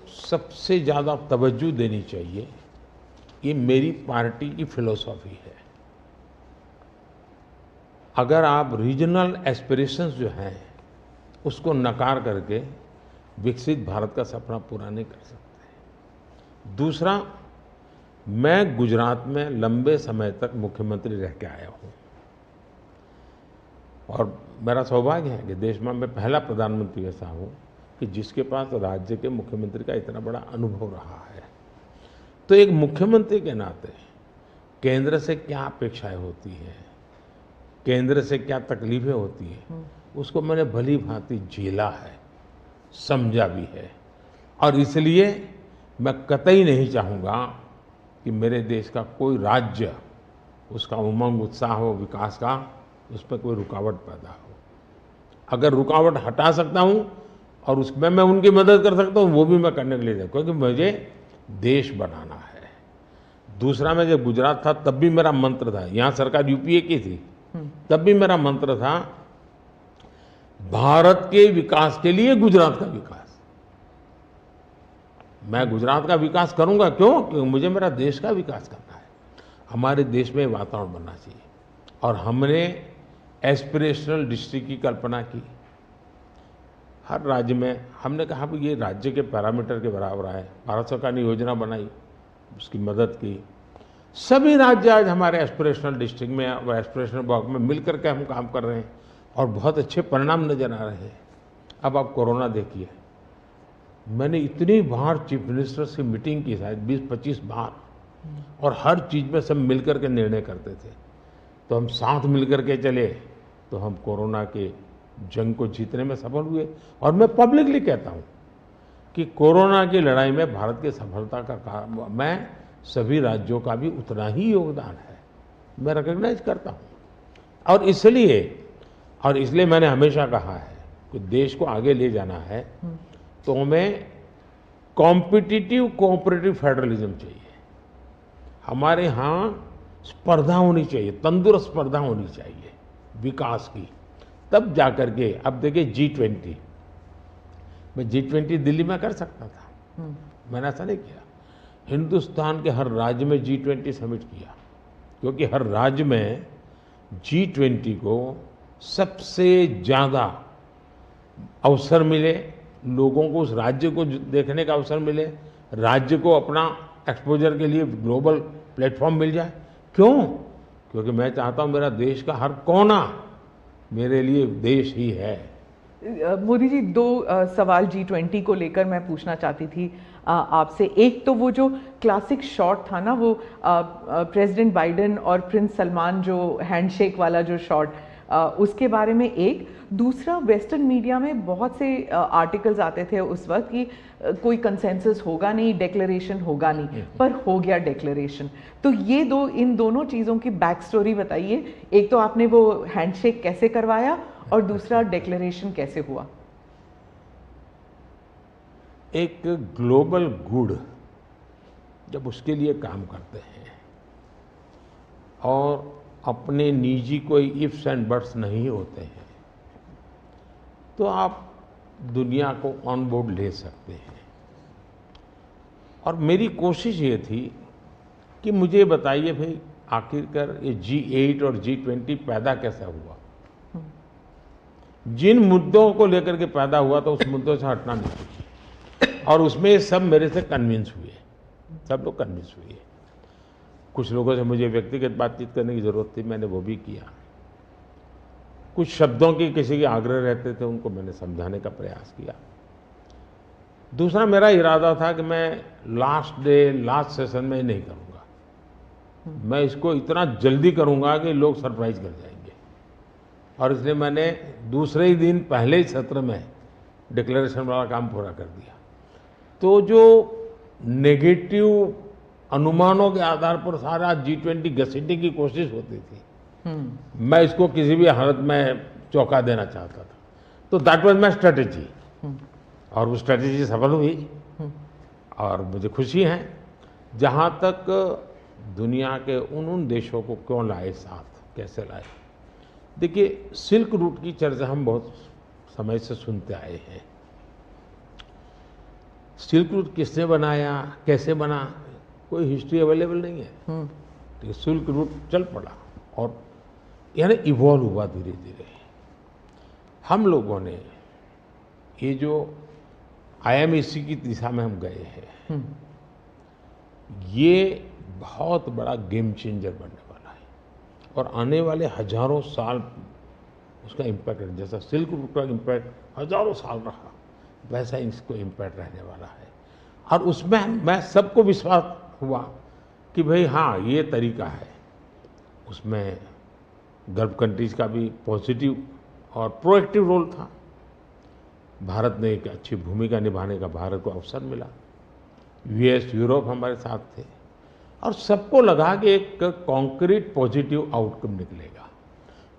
Speaker 2: सबसे ज़्यादा तवज्जो देनी चाहिए, ये मेरी पार्टी की फिलॉसफी है। अगर आप रीजनल एस्पिरेशंस जो हैं उसको नकार करके विकसित भारत का सपना पूरा नहीं कर सकते। दूसरा, मैं गुजरात में लंबे समय तक मुख्यमंत्री रह के आया हूँ, और मेरा सौभाग्य है कि देश में मैं पहला प्रधानमंत्री ऐसा हूँ कि जिसके पास राज्य के मुख्यमंत्री का इतना बड़ा अनुभव रहा है। तो एक मुख्यमंत्री के नाते केंद्र से क्या अपेक्षाएं होती हैं, केंद्र से क्या तकलीफें होती हैं, उसको मैंने भली भांति झेला है, समझा भी है। और इसलिए मैं कतई नहीं चाहूँगा कि मेरे देश का कोई राज्य, उसका उमंग उत्साह हो विकास का, उस पर कोई रुकावट पैदा हो। अगर रुकावट हटा सकता हूँ और उसमें मैं उनकी मदद कर सकता हूँ, वो भी मैं करने के लिए, क्योंकि मुझे देश बनाना है। दूसरा, मैं जब गुजरात था तब भी मेरा मंत्र था, यहाँ सरकार यूपीए की थी, तब भी मेरा मंत्र था भारत के विकास के लिए गुजरात का विकास। मैं गुजरात का विकास करूंगा, क्यों? क्योंकि मुझे मेरा देश का विकास करना है। हमारे देश में वातावरण बनना चाहिए, और हमने एस्पिरेशनल डिस्ट्रिक्ट की कल्पना की। हर राज्य में हमने कहा कि ये राज्य के पैरामीटर के बराबर है। भारत सरकार ने योजना बनाई, उसकी मदद की। सभी राज्य आज हमारे एस्पिरेशनल डिस्ट्रिक्ट में और एस्पिरेशनल ब्लॉक में मिल करके हम काम कर रहे हैं, और बहुत अच्छे परिणाम नजर आ रहे हैं। अब आप कोरोना देखिए, मैंने इतनी बार चीफ मिनिस्टर से मीटिंग की, शायद 20-25 बार, और हर चीज़ में सब मिल करके निर्णय करते थे। तो हम साथ मिल करके चले तो हम कोरोना के जंग को जीतने में सफल हुए। और मैं पब्लिकली कहता हूँ कि कोरोना की लड़ाई में भारत की सफलता का कारण, मैं सभी राज्यों का भी उतना ही योगदान है, मैं रिकॉग्नाइज करता हूँ। और इसलिए मैंने हमेशा कहा है कि देश को आगे ले जाना है तो हमें कॉम्पिटिटिव कोऑपरेटिव फेडरलिज्म चाहिए। हमारे यहाँ स्पर्धा होनी चाहिए, तंदुरुस्त स्पर्धा होनी चाहिए विकास की, तब जाकर के। अब देखिए G20, मैं G20 दिल्ली में कर सकता था, मैंने ऐसा नहीं किया। हिंदुस्तान के हर राज्य में G20 समिट किया, क्योंकि हर राज्य में G20 को सबसे ज़्यादा अवसर मिले, लोगों को उस राज्य को देखने का अवसर मिले, राज्य को अपना एक्सपोजर के लिए ग्लोबल प्लेटफॉर्म मिल जाए। क्यों? क्योंकि मैं चाहता हूं मेरा देश का हर कोना मेरे लिए देश ही है।
Speaker 1: मोदी जी, दो सवाल G20 को लेकर मैं पूछना चाहती थी आपसे। एक तो वो जो क्लासिक शॉट था ना, वो प्रेसिडेंट बाइडेन और प्रिंस सलमान जो हैंडशेक वाला जो शॉट, उसके बारे में एक। दूसरा, वेस्टर्न मीडिया में बहुत से आर्टिकल्स आते थे उस वक्त कि कोई कंसेंसस होगा नहीं, डेक्लेरेशन होगा नहीं, पर हो गया डेक्लेरेशन। तो ये दो, इन दोनों चीज़ों की बैक स्टोरी बताइए। एक तो आपने वो हैंडशेक कैसे करवाया, और दूसरा डेक्लेरेशन कैसे हुआ?
Speaker 2: एक ग्लोबल गुड जब उसके लिए काम करते हैं और अपने निजी कोई इफ्स एंड बट्स नहीं होते हैं, तो आप दुनिया को ऑन बोर्ड ले सकते हैं। और मेरी कोशिश ये थी कि मुझे बताइए भाई, आखिरकार ये G8 और G20 पैदा कैसे हुआ। जिन मुद्दों को लेकर के पैदा हुआ तो उस मुद्दों से हटना नहीं, और उसमें सब मेरे से कन्विंस हुए, सब लोग कन्विंस हुए। कुछ लोगों से मुझे व्यक्तिगत बातचीत करने की ज़रूरत थी, मैंने वो भी किया। कुछ शब्दों की किसी के आग्रह रहते थे, उनको मैंने समझाने का प्रयास किया। दूसरा, मेरा इरादा था कि मैं लास्ट सेशन में नहीं करूँगा, मैं इसको इतना जल्दी करूँगा कि लोग सरप्राइज कर जाएंगे। और इसलिए मैंने दूसरे ही दिन पहले ही सत्र में डिक्लेरेशन वाला काम पूरा कर दिया। तो जो नेगेटिव अनुमानों के आधार पर सारा G20 घसीटने की कोशिश होती थी, मैं इसको किसी भी हालत में चौंका देना चाहता था। तो दैट वाज माय स्ट्रेटेजी, और वो स्ट्रेटेजी सफल हुई। और मुझे खुशी है, जहाँ तक दुनिया के उन देशों को क्यों लाए साथ, कैसे लाए। देखिए, सिल्क रूट की चर्चा हम बहुत समय से सुनते आए हैं। सिल्क रूट किसने बनाया, कैसे बना, कोई हिस्ट्री अवेलेबल नहीं है। तो सिल्क रूट चल पड़ा और यानी इवॉल्व हुआ धीरे धीरे। हम लोगों ने ये जो IMEC की दिशा में हम गए हैं, ये बहुत बड़ा गेम चेंजर बनने वाला है, और आने वाले हजारों साल उसका इम्पैक्ट है। जैसा सिल्क रूट का इम्पैक्ट हजारों साल रहा, वैसा इसको इम्पैक्ट रहने वाला है। और उसमें मैं सबको विश्वास हुआ कि भाई हाँ, ये तरीका है। उसमें गल्फ कंट्रीज का भी पॉजिटिव और प्रोएक्टिव रोल था। भारत ने एक अच्छी भूमिका निभाने का भारत को अवसर मिला। US, यूरोप हमारे साथ थे, और सबको लगा कि एक कॉन्क्रीट पॉजिटिव आउटकम निकलेगा,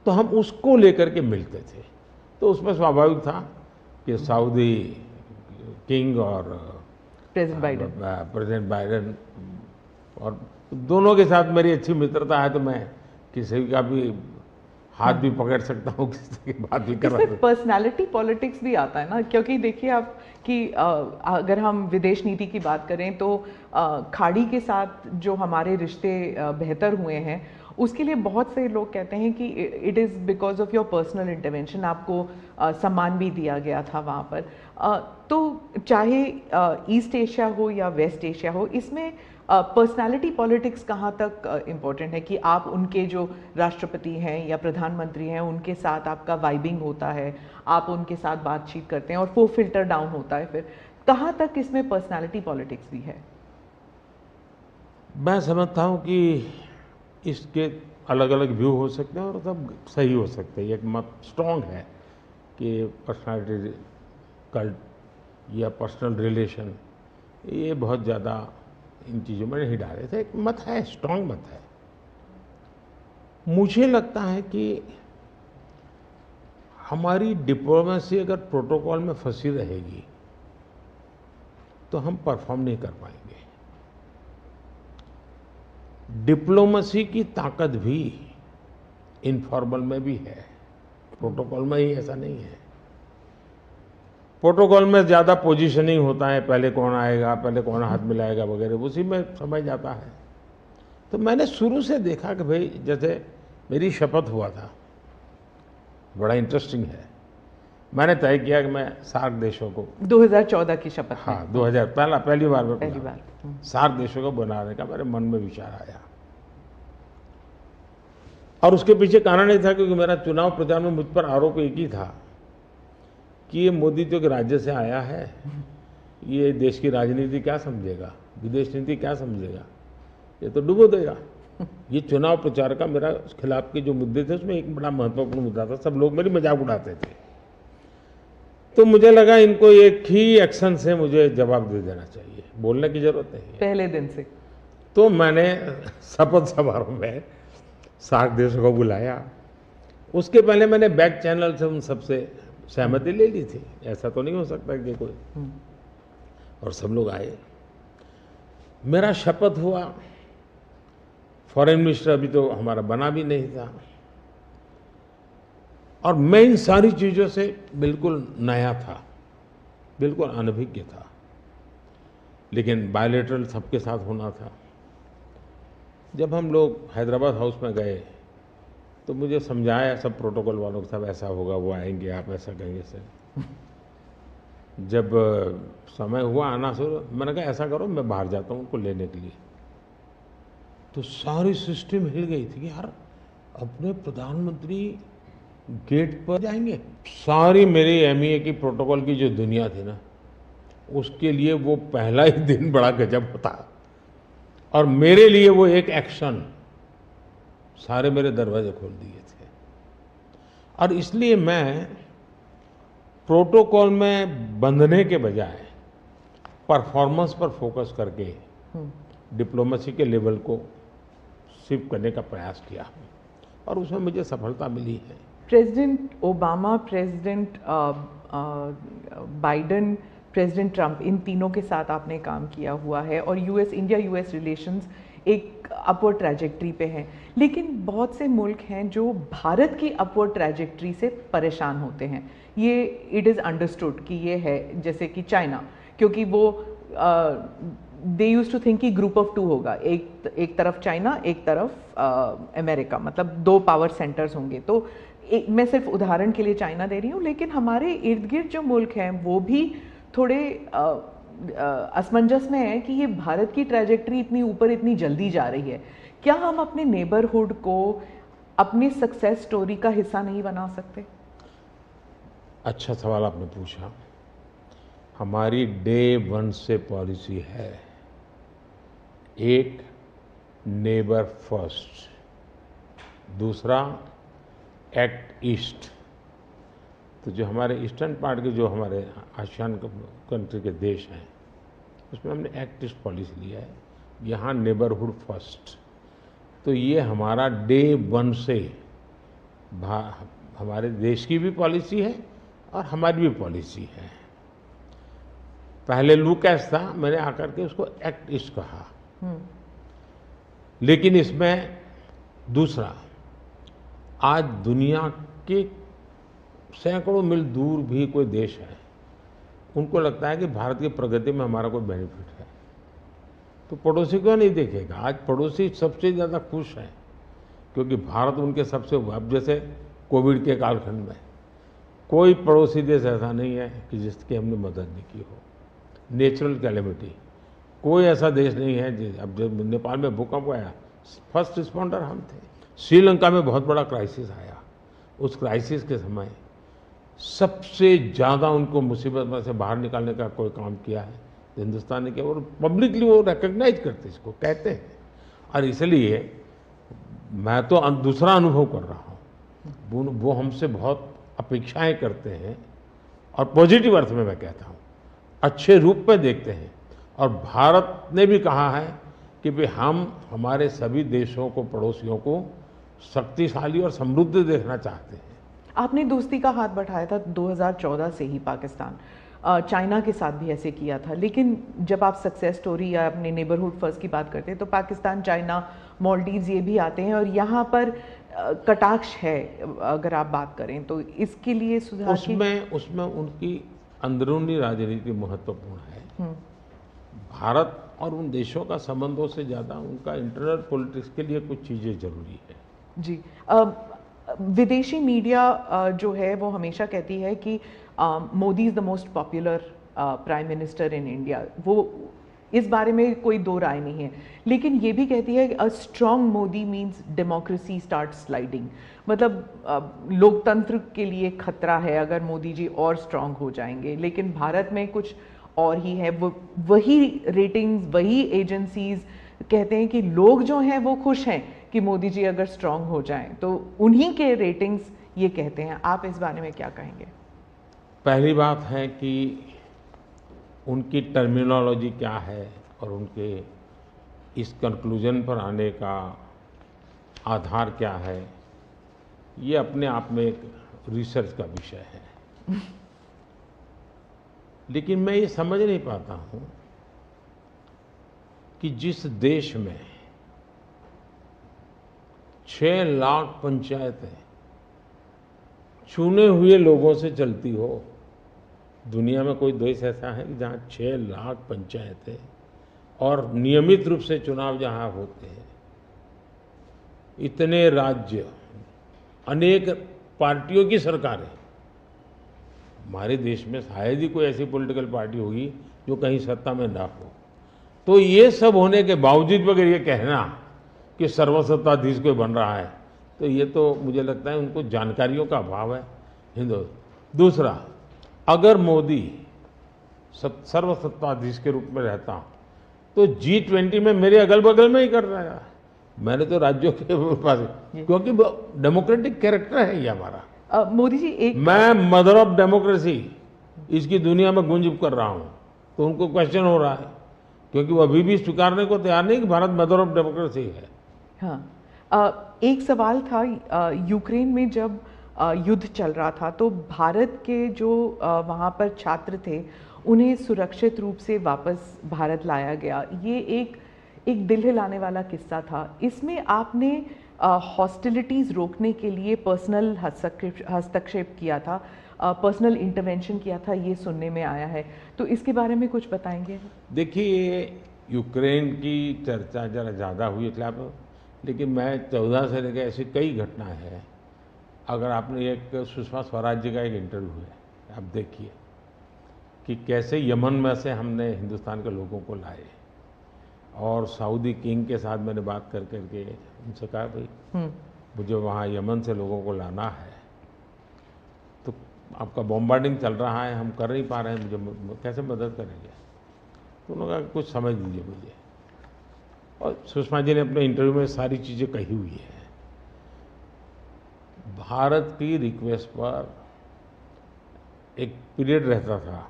Speaker 2: तो हम उसको लेकर के मिलते थे। तो उसमें स्वाभाविक था कि सऊदी किंग और प्रेसिडेंट बाइडेन और दोनों के साथ मेरी अच्छी मित्रता है, तो मैं किसी का भी हाथ भी पकड़ सकता हूँ, किसी की बात भी कर सकता हूँ।
Speaker 1: पर्सनालिटी पॉलिटिक्स भी आता है ना, क्योंकि देखिए आप कि अगर हम विदेश नीति की बात करें तो खाड़ी के साथ जो हमारे रिश्ते बेहतर हुए हैं, उसके लिए बहुत से लोग कहते हैं कि it is because of your personal intervention, आपको सम्मान भी दिया गया था वहाँ पर। तो चाहे ईस्ट एशिया हो या वेस्ट एशिया हो, इसमें पर्सनालिटी पॉलिटिक्स कहाँ तक इम्पोर्टेंट है कि आप उनके जो राष्ट्रपति हैं या प्रधानमंत्री हैं, उनके साथ आपका वाइबिंग होता है, आप उनके साथ बातचीत करते हैं और वो फिल्टर डाउन होता है, फिर कहाँ तक इसमें पर्सनालिटी पॉलिटिक्स भी है?
Speaker 2: मैं समझता हूँ कि इसके अलग अलग व्यू हो सकते हैं और सब सही हो सकते हैं। एक मत स्ट्रॉन्ग है कि पर्सनालिटी कल्ट या पर्सनल रिलेशन, ये बहुत ज़्यादा इन चीज़ों में नहीं डाले थे। एक मत है, स्ट्रॉन्ग मत है। मुझे लगता है कि हमारी डिप्लोमेसी अगर प्रोटोकॉल में फंसी रहेगी तो हम परफॉर्म नहीं कर पाएंगे। डिप्लोमेसी की ताकत भी इनफॉर्मल में भी है, प्रोटोकॉल में ही ऐसा नहीं है। प्रोटोकॉल में ज़्यादा पोजीशनिंग होता है, पहले कौन आएगा, पहले कौन हाथ मिलाएगा वगैरह, उसी में समझ जाता है। तो मैंने शुरू से देखा कि भाई, जैसे मेरी शपथ हुआ था बड़ा इंटरेस्टिंग है। मैंने तय किया कि मैं सार्क देशों को
Speaker 1: 2014 की शपथ में।
Speaker 2: हाँ 2000 पहली बार में
Speaker 1: पहली बार।
Speaker 2: सार्क देशों को बनाने का मेरे मन में विचार आया। और उसके पीछे कारण ये था क्योंकि मेरा चुनाव प्रचार में मुझ पर आरोप एक ही था कि ये मोदी तो एक राज्य से आया है, ये देश की राजनीति क्या समझेगा, विदेश नीति क्या समझेगा, ये तो डुबो देगा। ये चुनाव प्रचार का मेरा खिलाफ के जो मुद्दे थे उसमें एक बड़ा महत्वपूर्ण मुद्दा था। सब लोग मेरी मजाक उड़ाते थे। तो मुझे लगा इनको एक ही एक्शन से मुझे जवाब दे देना चाहिए, बोलने की जरूरत नहीं है
Speaker 1: पहले दिन से।
Speaker 2: तो मैंने शपथ समारोह में सार्क देशों को बुलाया। उसके पहले मैंने बैक चैनल से उन सबसे सहमति ले ली थी, ऐसा तो नहीं हो सकता कि कोई, और सब लोग आए। मेरा शपथ हुआ। फॉरेन मिनिस्टर अभी तो हमारा बना भी नहीं था, और मैं इन सारी चीज़ों से बिल्कुल नया था, बिल्कुल अनभिज्ञ था, लेकिन बायलैटरल सबके साथ होना था। जब हम लोग हैदराबाद हाउस में गए तो मुझे समझाया सब प्रोटोकॉल वालों के साथ, ऐसा होगा, वो आएंगे, आप ऐसा कहेंगे सर। जब समय हुआ आना शुरू, मैंने कहा ऐसा करो मैं बाहर जाता हूँ उनको लेने के लिए। तो सारी सिस्टम हिल गई थी कि यार अपने प्रधानमंत्री गेट पर जाएंगे। सारी मेरी एमईए की प्रोटोकॉल की जो दुनिया थी ना, उसके लिए वो पहला ही दिन बड़ा गजब होता, और मेरे लिए वो एक एक्शन सारे मेरे दरवाजे खोल दिए थे। और इसलिए मैं प्रोटोकॉल में बंधने के बजाय परफॉर्मेंस पर फोकस करके डिप्लोमेसी के लेवल को शिफ्ट करने का प्रयास किया, और उसमें मुझे सफलता मिली है।
Speaker 1: President Obama, president Biden, president Trump, इन तीनों के साथ आपने काम किया हुआ है, और इंडिया यूएस रिलेशंस एक अपवर्ड ट्रैजेक्टरी पे हैं। लेकिन बहुत से मुल्क हैं जो भारत की अपवर्ड ट्रैजेक्टरी से परेशान होते हैं। ये इट इज़ अंडरस्टूड कि ये है, जैसे कि चाइना, क्योंकि वो दे यूज टू थिंक कि ग्रुप ऑफ टू होगा, एक तरफ चाइना, एक तरफ अमेरिका, मतलब दो पावर सेंटर्स होंगे। तो मैं सिर्फ उदाहरण के लिए चाइना दे रही हूँ, लेकिन हमारे इर्द गिर्द जो मुल्क हैं वो भी थोड़े असमंजस में है कि ये भारत की ट्रैजेक्टरी इतनी ऊपर इतनी जल्दी जा रही है। क्या हम अपने नेबरहुड को अपनी सक्सेस स्टोरी का हिस्सा नहीं बना सकते?
Speaker 2: अच्छा सवाल आपने पूछा। हमारी डे वन से पॉलिसी है, एक नेबर फर्स्ट, दूसरा एक्ट ईस्ट। तो जो हमारे ईस्टर्न पार्ट के जो हमारे आसियान कंट्री के देश हैं, उसमें हमने एक्ट ईस्ट पॉलिसी लिया है, यहाँ नेबरहुड फर्स्ट। तो ये हमारा डे वन से हमारे देश की भी पॉलिसी है और हमारी भी पॉलिसी है। पहले लूकैस था, मैंने आकर के उसको एक्ट ईस्ट कहा। लेकिन इसमें दूसरा, आज दुनिया के सैकड़ों मील दूर भी कोई देश है, उनको लगता है कि भारत की प्रगति में हमारा कोई बेनिफिट है, तो पड़ोसी क्यों नहीं देखेगा? आज पड़ोसी सबसे ज़्यादा खुश हैं क्योंकि भारत उनके सबसे, अब जैसे कोविड के कालखंड में कोई पड़ोसी देश ऐसा नहीं है कि जिसकी हमने मदद नहीं की हो। नेचुरल कैलेमिटी, कोई ऐसा देश नहीं है। अब जब नेपाल में भूकंप आया, फर्स्ट रिस्पॉन्डर हम थे। श्रीलंका में बहुत बड़ा क्राइसिस आया, उस क्राइसिस के समय सबसे ज़्यादा उनको मुसीबत में से बाहर निकालने का कोई काम किया है तो हिंदुस्तान ने किया, और पब्लिकली वो रिकग्नाइज करते, इसको कहते हैं। और इसलिए मैं तो दूसरा अनुभव कर रहा हूँ, वो हमसे बहुत अपेक्षाएं करते हैं, और पॉजिटिव अर्थ में मैं कहता हूँ, अच्छे रूप में देखते हैं। और भारत ने भी कहा है कि भाई हम हमारे सभी देशों को, पड़ोसियों को शक्तिशाली और समृद्ध देखना चाहते हैं।
Speaker 1: आपने दोस्ती का हाथ बढ़ाया था 2014 से ही पाकिस्तान, चाइना के साथ भी ऐसे किया था। लेकिन जब आप सक्सेस स्टोरी या अपने नेबरहुड फर्स्ट की बात करते हैं तो पाकिस्तान, चाइना, मालदीव्स ये भी आते हैं, और यहाँ पर कटाक्ष है अगर आप बात करें तो। इसके लिए सुधार
Speaker 2: उसमें उनकी अंदरूनी राजनीति महत्वपूर्ण है। भारत और उन देशों का संबंधों से ज़्यादा उनका इंटरनल पॉलिटिक्स के लिए कुछ चीज़ें जरूरी है।
Speaker 1: जी, विदेशी मीडिया जो है वो हमेशा कहती है कि Modi is the most popular prime minister in India. वो इस बारे में कोई दो राय नहीं है, लेकिन ये भी कहती है कि a strong Modi means democracy start sliding. मतलब लोकतंत्र के लिए खतरा है अगर मोदी जी और स्ट्रॉन्ग हो जाएंगे। लेकिन भारत में कुछ और ही है। वो वही रेटिंग्स, वही एजेंसीज कहते हैं कि लोग जो हैं वो खुश हैं कि मोदी जी अगर स्ट्रॉन्ग हो जाएं, तो उन्हीं के रेटिंग्स ये कहते हैं। आप इस बारे में क्या कहेंगे?
Speaker 2: पहली बात है कि उनकी टर्मिनोलॉजी क्या है और उनके इस कंक्लूजन पर आने का आधार क्या है, ये अपने आप में एक रिसर्च का विषय है। लेकिन मैं ये समझ नहीं पाता हूँ कि जिस देश में 6 लाख पंचायतें चुने हुए लोगों से चलती हो, दुनिया में कोई देश ऐसा है कि जहाँ 6 लाख पंचायतें और नियमित रूप से चुनाव जहाँ होते हैं, इतने राज्य, अनेक पार्टियों की सरकारें, हमारे देश में शायद ही कोई ऐसी पॉलिटिकल पार्टी होगी जो कहीं सत्ता में ना हो। तो ये सब होने के बावजूद अगर ये कहना कि सर्वसत्ताधीश कोई बन रहा है, तो ये तो मुझे लगता है उनको जानकारियों का अभाव है हिंदू। दूसरा, अगर मोदी सर्वसत्ताधीश के रूप में रहता तो G20 में मेरे अगल बगल में ही कर रहा है। मैंने तो राज्यों के पास, क्योंकि डेमोक्रेटिक कैरेक्टर है ये हमारा।
Speaker 1: मोदी जी एक,
Speaker 2: मैं मदर ऑफ डेमोक्रेसी इसकी दुनिया में गुंज कर रहा हूं, तो उनको क्वेश्चन हो रहा है, क्योंकि वो अभी भी स्वीकारने को तैयार नहीं कि भारत मदर ऑफ डेमोक्रेसी है।
Speaker 1: हाँ, एक सवाल था, यूक्रेन में जब युद्ध चल रहा था तो भारत के जो वहाँ पर छात्र थे उन्हें सुरक्षित रूप से वापस भारत लाया गया। ये एक दिल हिलाने वाला किस्सा था। इसमें आपने हॉस्टिलिटीज़ रोकने के लिए पर्सनल हस्तक्षेप किया था, पर्सनल इंटरवेंशन किया था, ये सुनने में आया है। तो इसके बारे में कुछ बताएंगे?
Speaker 2: देखिए, यूक्रेन की चर्चा जरा ज़्यादा हुई है खिलाफ, लेकिन मैं 14 से लेकर ऐसी कई घटनाएं हैं। अगर आपने एक सुषमा स्वराज जी का एक इंटरव्यू है, आप देखिए कि कैसे यमन में से हमने हिंदुस्तान के लोगों को लाए, और सऊदी किंग के साथ मैंने बात कर करके उनसे कहा, भाई मुझे वहाँ यमन से लोगों को लाना है, तो आपका बॉम्बार्डिंग चल रहा है, हम कर नहीं पा रहे हैं, मुझे कैसे मदद करेंगे? तो उन्होंने कहा कुछ समझ लीजिए मुझे। और सुषमा जी ने अपने इंटरव्यू में सारी चीज़ें कही हुई है। भारत की रिक्वेस्ट पर एक पीरियड रहता था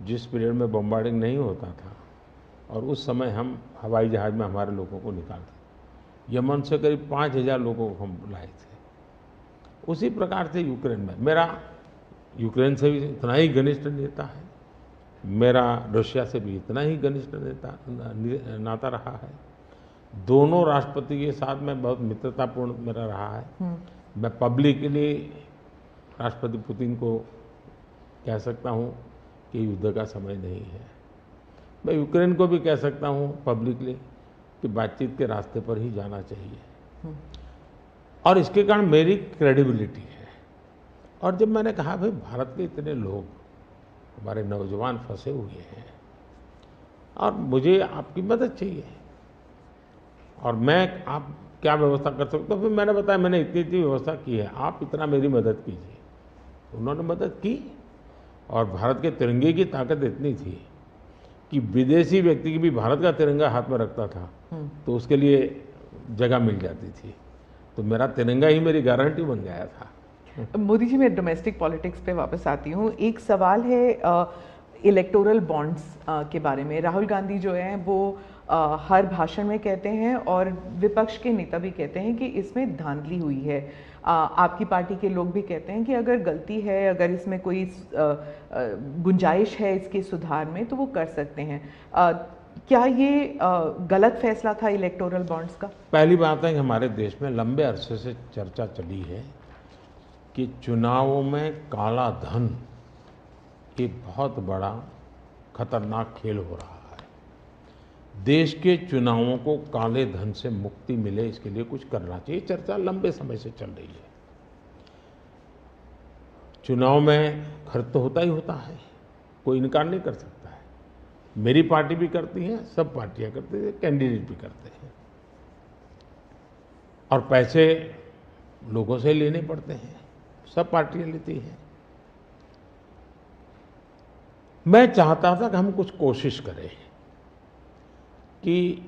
Speaker 2: जिस पीरियड में बॉम्बार्डिंग नहीं होता था, और उस समय हम हवाई जहाज़ में हमारे लोगों को निकालते। यमन से करीब 5,000 लोगों को हम लाए थे। उसी प्रकार से यूक्रेन में, मेरा यूक्रेन से भी इतना ही घनिष्ठ नेता है, मेरा रशिया से भी इतना ही घनिष्ठ नाता रहा है। दोनों राष्ट्रपति के साथ में बहुत मित्रतापूर्ण मेरा रहा है। मैं पब्लिकली राष्ट्रपति पुतिन को कह सकता हूँ कि युद्ध का समय नहीं है। मैं यूक्रेन को भी कह सकता हूँ पब्लिकली कि बातचीत के रास्ते पर ही जाना चाहिए, और इसके कारण मेरी क्रेडिबिलिटी है। और जब मैंने कहा भाई भारत के इतने लोग, हमारे नौजवान फंसे हुए हैं और मुझे आपकी मदद चाहिए, और मैं आप क्या व्यवस्था कर सकता हूँ, फिर मैंने बताया मैंने इतनी इतनी व्यवस्था की है, आप इतना मेरी मदद कीजिए। उन्होंने मदद की, और भारत के तिरंगे की ताकत इतनी थी कि विदेशी व्यक्ति की भी भारत का तिरंगा हाथ में रखता था तो उसके लिए जगह मिल जाती थी। तो मेरा तिरंगा ही मेरी गारंटी बन गया था।
Speaker 1: मोदी जी, मैं डोमेस्टिक पॉलिटिक्स पे वापस आती हूँ। एक सवाल है इलेक्टोरल बॉन्ड्स के बारे में। राहुल गांधी जो हैं वो हर भाषण में कहते हैं, और विपक्ष के नेता भी कहते हैं कि इसमें धांधली हुई है। आपकी पार्टी के लोग भी कहते हैं कि अगर गलती है, अगर इसमें कोई गुंजाइश है इसके सुधार में, तो वो कर सकते हैं। क्या ये गलत फैसला था इलेक्टोरल बॉन्ड्स का?
Speaker 2: पहली बात है कि हमारे देश में लंबे अरसे से चर्चा चली है कि चुनावों में काला धन एक बहुत बड़ा खतरनाक खेल हो रहा है। देश के चुनावों को काले धन से मुक्ति मिले, इसके लिए कुछ करना चाहिए। चर्चा लंबे समय से चल रही है। चुनाव में खर्च तो होता ही होता है, कोई इनकार नहीं कर सकता है। मेरी पार्टी भी करती है, सब पार्टियां करती है, कैंडिडेट भी करते हैं, और पैसे लोगों से लेने पड़ते हैं, सब पार्टियां लेती हैं। मैं चाहता था कि हम कुछ कोशिश करें कि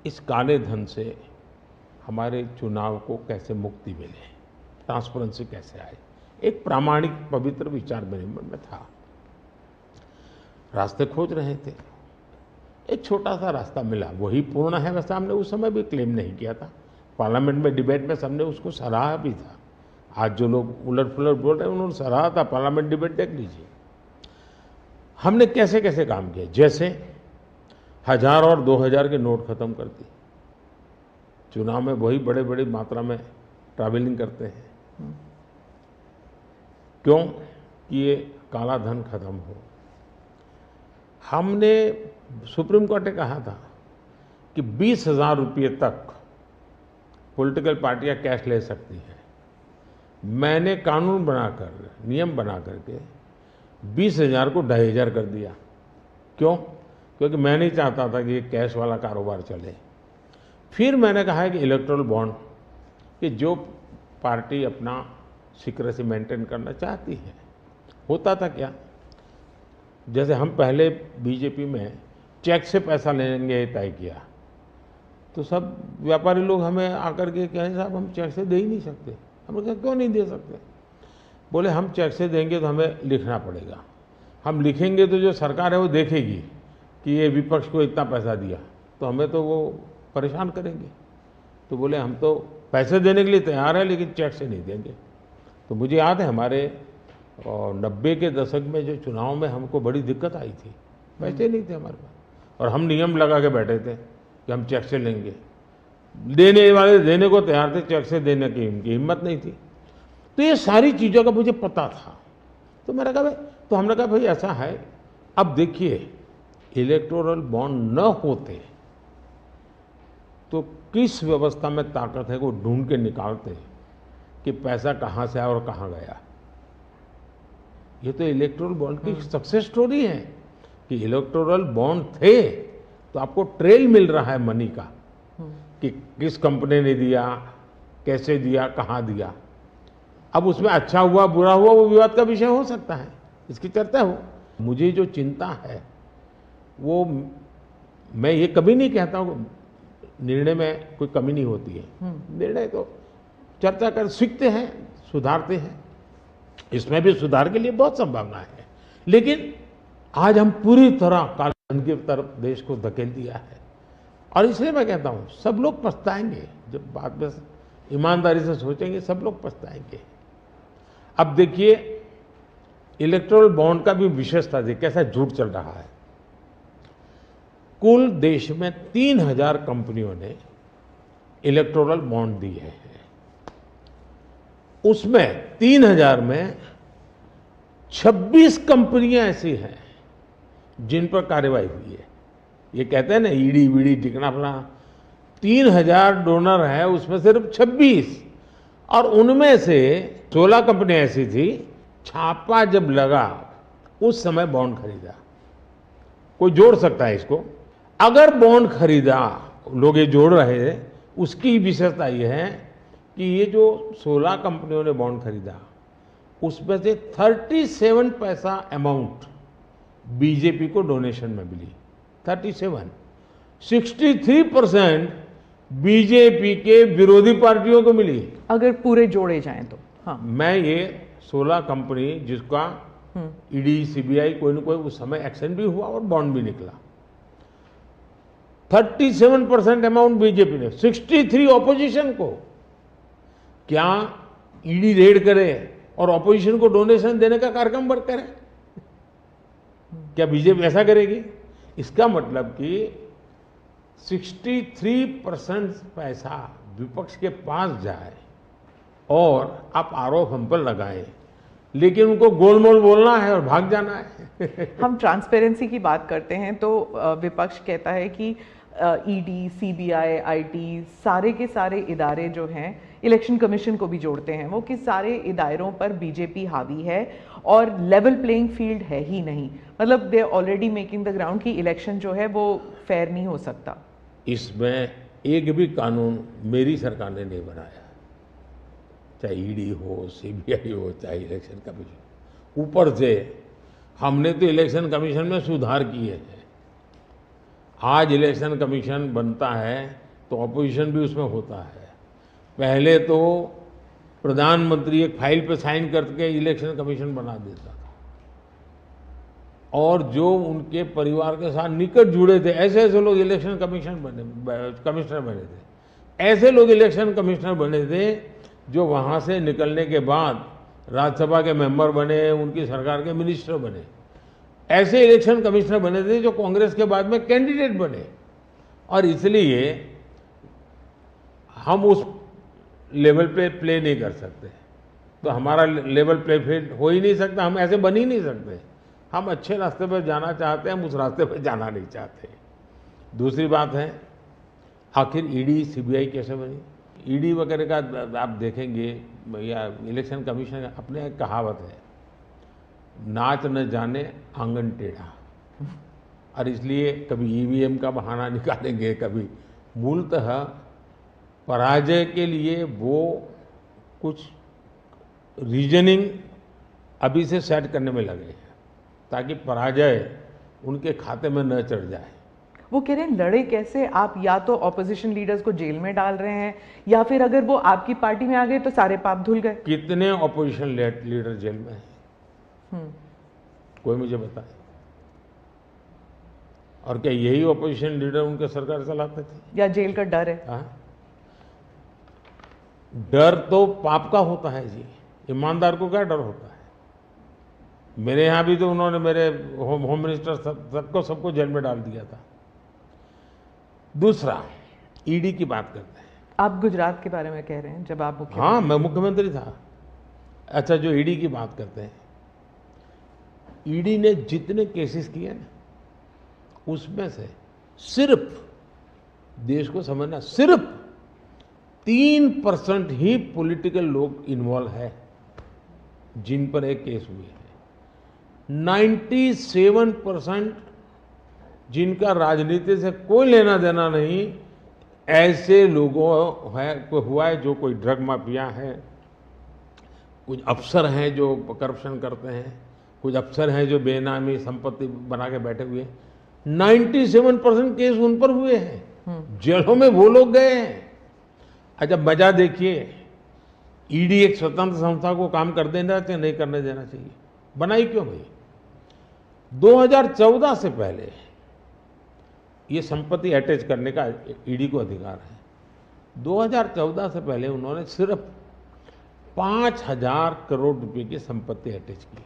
Speaker 2: इस काले धन से हमारे चुनाव को कैसे मुक्ति मिले, ट्रांसपेरेंसी कैसे आए। एक प्रामाणिक पवित्र विचार मेरे मन में था, रास्ते खोज रहे थे, एक छोटा सा रास्ता मिला, वही पूर्ण है वैसा हमने उस समय भी क्लेम नहीं किया था। पार्लियामेंट में डिबेट में सबने उसको सराहा भी था। आज जो लोग उलट पुलट बोल रहे हैं उन्होंने सराहा था, पार्लियामेंट डिबेट देख लीजिए। हमने कैसे कैसे काम किया, जैसे 1000 और 2000 के नोट खत्म कर दिए। चुनाव में वही बड़े बड़ी मात्रा में ट्रैवलिंग करते हैं, क्यों कि ये काला धन खत्म हो। हमने सुप्रीम कोर्ट ने कहा था कि 20,000 रुपये तक पॉलिटिकल पार्टियां कैश ले सकती हैं। मैंने कानून बनाकर, नियम बना करके 20,000 को 2,500 कर दिया। क्यों? क्योंकि मैं नहीं चाहता था कि ये कैश वाला कारोबार चले। फिर मैंने कहा है कि इलेक्टोरल बॉन्ड, कि जो पार्टी अपना सीक्रेसी मेंटेन करना चाहती है। होता था क्या, जैसे हम पहले बीजेपी में चेक से पैसा लेंगे तय किया, तो सब व्यापारी लोग हमें आकर के कहें साहब हम चेक से दे ही नहीं सकते। हमने कहा क्यों नहीं दे सकते? बोले हम चेक से देंगे तो हमें लिखना पड़ेगा, हम लिखेंगे तो जो सरकार है वो देखेगी कि ये विपक्ष को इतना पैसा दिया, तो हमें तो वो परेशान करेंगे। तो बोले हम तो पैसे देने के लिए तैयार है लेकिन चेक से नहीं देंगे। तो मुझे याद है हमारे 90 के दशक में जो चुनाव में हमको बड़ी दिक्कत आई थी, पैसे नहीं थे हमारे पास, और हम नियम लगा के बैठे थे कि हम चेक से लेंगे। देने वाले देने को तैयार थे, चेक से देने की उनकी हिम्मत नहीं थी। तो ये सारी चीज़ों का मुझे पता था। तो मैंने कहा भाई, तो हमने कहा भाई ऐसा है, अब देखिए इलेक्टोरल बॉन्ड न होते तो किस व्यवस्था में ताकत है वो ढूंढ के निकालते कि पैसा कहाँ से आया और कहाँ गया। ये तो इलेक्टोरल बॉन्ड की सक्सेस स्टोरी है कि इलेक्टोरल बॉन्ड थे तो आपको ट्रेल मिल रहा है मनी का, कि किस कंपनी ने दिया, कैसे दिया, कहाँ दिया। अब उसमें अच्छा हुआ बुरा हुआ वो विवाद का विषय हो सकता है, इसकी चर्चा हो। मुझे जो चिंता है वो, मैं ये कभी नहीं कहता हूँ निर्णय में कोई कमी नहीं होती है, निर्णय तो चर्चा कर सीखते हैं, सुधारते हैं, इसमें भी सुधार के लिए बहुत संभावना है। लेकिन आज हम पूरी तरह काले धन की तरफ देश को धकेल दिया है, और इसलिए मैं कहता हूँ सब लोग पछताएंगे जब बाद में ईमानदारी से सोचेंगे, सब लोग पछताएंगे। अब देखिए इलेक्टोरल बॉन्ड का भी विशेषता थी, कैसा झूठ चल रहा है। कुल देश में 3000 कंपनियों ने इलेक्टोरल बॉन्ड दिए हैं, उसमें 3000 में 26 कंपनियां ऐसी हैं जिन पर कार्रवाई हुई है। ये कहते हैं ना ईडी वीडी टिकना फला, 3000 डोनर है उसमें सिर्फ 26, और उनमें से 16 कंपनियां ऐसी थी छापा जब लगा उस समय बॉन्ड खरीदा। कोई जोड़ सकता है इसको, अगर बॉन्ड खरीदा, लोग ये जोड़ रहे हैं, उसकी विशेषता ये है कि ये जो 16 कंपनियों ने बॉन्ड खरीदा उसमें से 37 पैसा अमाउंट बीजेपी को डोनेशन में मिली। 63% बीजेपी के विरोधी पार्टियों को मिली, अगर
Speaker 1: पूरे जोड़े जाएं तो। हाँ,
Speaker 2: मैं ये 16 कंपनी जिसका ईडी सीबीआई कोई न कोई उस समय एक्शन भी हुआ और बॉन्ड भी निकला, 37% अमाउंट बीजेपी ने, 63 ऑपोजिशन को। क्या ईडी रेड करे और ऑपोजिशन को डोनेशन देने का कार्यक्रम वर्क करे? क्या बीजेपी ऐसा करेगी? इसका मतलब कि 63% पैसा विपक्ष के पास जाए और आप आरोप हम पर लगाएं, लेकिन उनको गोलमोल बोलना है और भाग जाना है।
Speaker 1: हम ट्रांसपेरेंसी की बात करते हैं तो विपक्ष कहता है कि ईडी, सीबीआई, आईटी, सारे के सारे इदारे जो हैं इलेक्शन कमीशन को भी जोड़ते हैं वो कि सारे इदारों पर बीजेपी हावी है और लेवल प्लेइंग फील्ड है ही नहीं, मतलब they already making the ground कि इलेक्शन जो है वो फेयर नहीं हो सकता।
Speaker 2: इसमें एक भी कानून मेरी सरकार ने नहीं बनाया, चाहे ईडी हो, सीबीआई हो, चाहे इलेक्शन कमीशन। ऊपर से हमने तो इलेक्शन कमीशन में सुधार किए हैं। आज इलेक्शन कमीशन बनता है तो ऑपोजिशन भी उसमें होता है। पहले तो प्रधानमंत्री एक फाइल पे साइन करके इलेक्शन कमीशन बना देता था, और जो उनके परिवार के साथ निकट जुड़े थे ऐसे ऐसे लोग इलेक्शन कमिश्नर बने थे। ऐसे लोग इलेक्शन कमिश्नर बने थे जो वहाँ से निकलने के बाद राज्यसभा के मेंबर बने, उनकी सरकार के मिनिस्टर बने। ऐसे इलेक्शन कमिश्नर बने थे जो कांग्रेस के बाद में कैंडिडेट बने, और इसलिए हम उस लेवल पे प्ले नहीं कर सकते। तो हमारा लेवल प्ले फील्ड हो ही नहीं सकता, हम ऐसे बन ही नहीं सकते। हम अच्छे रास्ते पर जाना चाहते हैं, हम उस रास्ते पर जाना नहीं चाहते। दूसरी बात है, आखिर ईडी सीबीआई कैसे बनी? ईडी वगैरह का आप देखेंगे या इलेक्शन कमीशन का अपने एक कहावत है, नाच न जाने आंगन टेढ़ा। और इसलिए कभी ईवीएम का बहाना निकालेंगे, कभी मूलतः पराजय के लिए वो कुछ रीजनिंग अभी से सेट करने में लगे हैं ताकि पराजय उनके खाते में न चढ़ जाए।
Speaker 1: वो कह रहे हैं लड़े कैसे आप? या तो ऑपोजिशन लीडर्स को जेल में डाल रहे हैं, या फिर अगर वो आपकी पार्टी में आ गए तो सारे पाप धुल गए।
Speaker 2: कितने ऑपोजिशन लीडर जेल में हैं? कोई मुझे बताए। और क्या यही ऑपोजिशन लीडर उनके सरकार चलाते थे?
Speaker 1: या जेल का डर है?
Speaker 2: हाँ? डर तो पाप का होता है जी, ईमानदार को क्या डर होता है? मेरे यहाँ भी तो उन्होंने मेरे होम मिनिस्टर सबको जेल में डाल दिया था। दूसरा, ईडी की बात करते हैं।
Speaker 1: आप गुजरात के बारे में कह रहे हैं जब आप मुख्यमंत्री?
Speaker 2: हाँ, मैं मुख्यमंत्री था। अच्छा, जो ईडी की बात करते हैं, ईडी ने जितने केसेस किए ना, उसमें से सिर्फ, देश को समझना, सिर्फ 3% ही पॉलिटिकल लोग इन्वॉल्व है जिन पर एक केस हुए हैं। 97% जिनका राजनीति से कोई लेना देना नहीं, ऐसे लोगों है को हुआ है जो कोई ड्रग माफिया है, कुछ अफसर हैं जो करप्शन करते हैं, कुछ अफसर हैं जो बेनामी संपत्ति बना के बैठे हुए हैं। 97% केस उन पर हुए हैं, जेलों में वो लोग गए हैं। अच्छा, मजा देखिए, ईडी एक स्वतंत्र संस्था को काम कर देना चाहिए, नहीं करने देना चाहिए? बनाई क्यों भाई? 2014 से पहले ये संपत्ति अटैच करने का ईडी को अधिकार है। 2014 से पहले उन्होंने सिर्फ 5,000 करोड़ रुपए की संपत्ति अटैच की।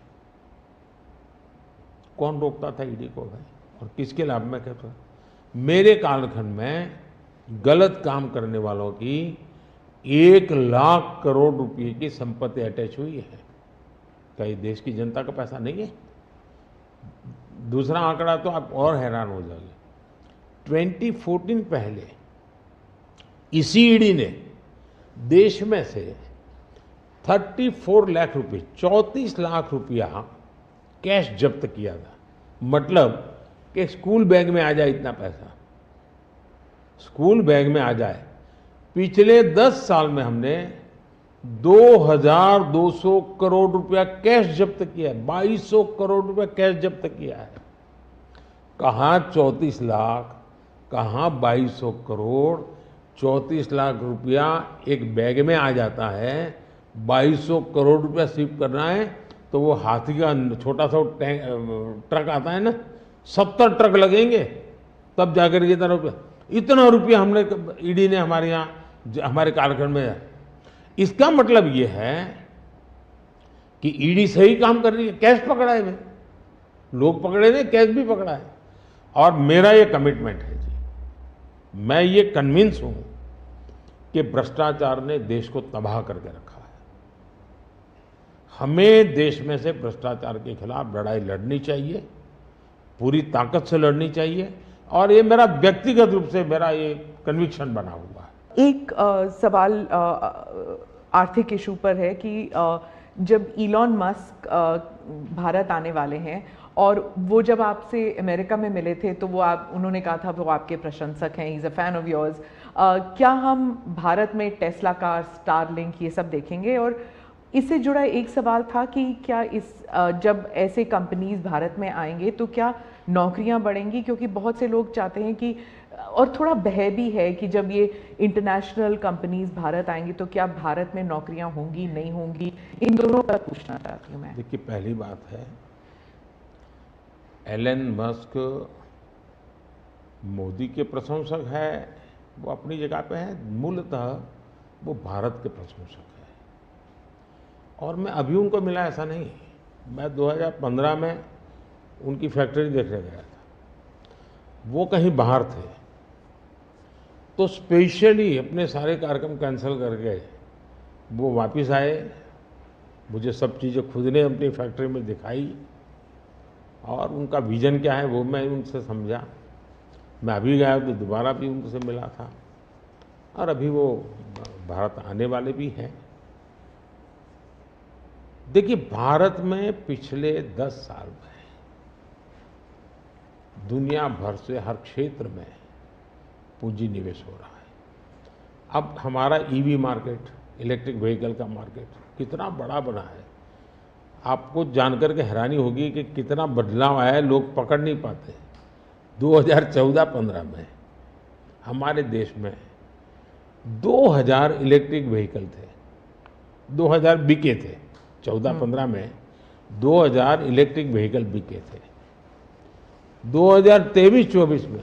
Speaker 2: कौन रोकता था ईडी को भाई? और किसके लाभ में कहता? मेरे कालखंड में गलत काम करने वालों की 1 लाख करोड़ रुपए की संपत्ति अटैच हुई है। क्या ये देश की जनता का पैसा नहीं है? दूसरा आंकड़ा तो आप और हैरान हो जाओगे। 2014 पहले इसी ईडी ने देश में से 34 लाख रुपए, 34 लाख रुपया कैश जब्त किया था। मतलब कि स्कूल बैग में आ जाए इतना पैसा, स्कूल बैग में आ जाए। पिछले 10 साल में हमने 2,200 करोड़ रुपया कैश जब्त किया है, 2,200 करोड़ रुपया कैश जब्त किया है। कहाँ 34 लाख, कहाँ 2,200 करोड़? 34 लाख रुपया एक बैग में आ जाता है, 2,200 करोड़ रुपया सीव करना है तो वो हाथी का छोटा सा ट्रक आता है ना, 70 ट्रक लगेंगे तब जाकर इतना रुपया हमने ईडी ने हमारे यहाँ हमारे कालखंड में। इसका मतलब ये है कि ईडी सही काम कर रही है। कैश पकड़ा है भाई, लोग पकड़े नहीं, कैश भी पकड़ा है। और मेरा ये कमिटमेंट है जी, मैं ये कन्विंस हूं कि भ्रष्टाचार ने देश को तबाह करके रखा है। हमें देश में से भ्रष्टाचार के खिलाफ लड़ाई लड़नी चाहिए, पूरी ताकत से लड़नी चाहिए, और ये मेरा व्यक्तिगत रूप से मेरा ये कन्विक्शन बना हुआ है।
Speaker 1: एक सवाल आर्थिक इशू पर है कि जब इलॉन मस्क भारत आने वाले हैं और वो जब आपसे अमेरिका में मिले थे तो उन्होंने कहा था वो आपके प्रशंसक हैं, is a fan of yours. क्या हम भारत में टेस्ला कार, स्टारलिंक ये सब देखेंगे? और इससे जुड़ा एक सवाल था कि क्या जब ऐसे कंपनीज भारत में आएंगे तो क्या नौकरियां बढ़ेंगी? क्योंकि बहुत से लोग चाहते हैं कि, और थोड़ा भय भी है कि जब ये इंटरनेशनल कंपनीज भारत आएंगी तो क्या भारत में नौकरियां होंगी, नहीं होंगी? इन दोनों पर पूछना चाहती हूँ मैं।
Speaker 2: देखिए, पहली बात है, एलन मस्क मोदी के प्रशंसक है, वो अपनी जगह पे है। मूलतः वो भारत के प्रशंसक है और मैं अभी उनको मिला ऐसा नहीं। मैं 2015 में उनकी फैक्ट्री देखने गया था, वो कहीं बाहर थे, तो स्पेशली अपने सारे कार्यक्रम कैंसिल करके वो वापस आए। मुझे सब चीज़ें खुद ने अपनी फैक्ट्री में दिखाई और उनका विजन क्या है वो मैं उनसे समझा। मैं अभी गया तो दोबारा भी उनसे मिला था और अभी वो भारत आने वाले भी हैं। देखिए, भारत में पिछले 10 साल में दुनिया भर से हर क्षेत्र में पूंजी निवेश हो रहा है। अब हमारा ईवी मार्केट, इलेक्ट्रिक व्हीकल का मार्केट कितना बड़ा बना है, आपको जानकर के हैरानी होगी कि कितना बदलाव आया है, लोग पकड़ नहीं पाते। 2014-15 में हमारे देश में 2000 इलेक्ट्रिक व्हीकल थे, 2000 बिके थे। 14-15 में 2000 इलेक्ट्रिक व्हीकल बिके थे। 2023-24 में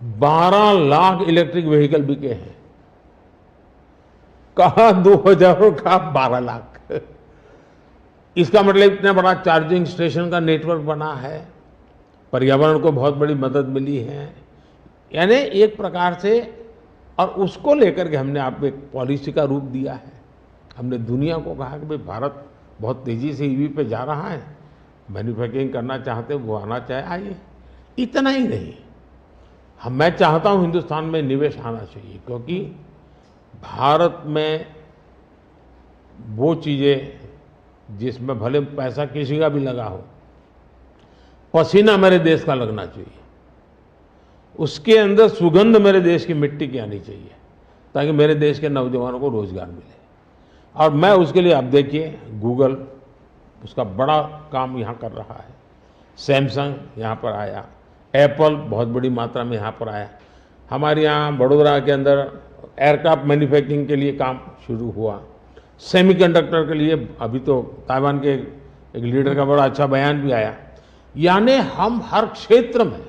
Speaker 2: 12 लाख इलेक्ट्रिक व्हीकल बिके हैं। कहा 2000 का 12 लाख। इसका मतलब इतना बड़ा चार्जिंग स्टेशन का नेटवर्क बना है, पर्यावरण को बहुत बड़ी मदद मिली है। यानी एक प्रकार से, और उसको लेकर के हमने आपको एक पॉलिसी का रूप दिया है। हमने दुनिया को कहा कि भाई भारत बहुत तेजी से ईवी पे जा रहा है, मैन्युफैक्चरिंग करना चाहते वो आना चाहे आइए। इतना ही नहीं, मैं चाहता हूं हिंदुस्तान में निवेश आना चाहिए, क्योंकि भारत में वो चीज़ें जिसमें भले पैसा किसी का भी लगा हो, पसीना मेरे देश का लगना चाहिए, उसके अंदर सुगंध मेरे देश की मिट्टी की आनी चाहिए, ताकि मेरे देश के नौजवानों को रोजगार मिले। और मैं उसके लिए, आप देखिए, गूगल उसका बड़ा काम यहाँ कर रहा है, सैमसंग यहाँ पर आया, एप्पल बहुत बड़ी मात्रा में यहाँ पर आया। हमारे यहाँ बड़ोदरा के अंदर एयरक्राफ्ट मैन्युफैक्चरिंग के लिए काम शुरू हुआ। सेमीकंडक्टर के लिए अभी तो ताइवान के एक लीडर का बड़ा अच्छा बयान भी आया। यानी हम हर क्षेत्र में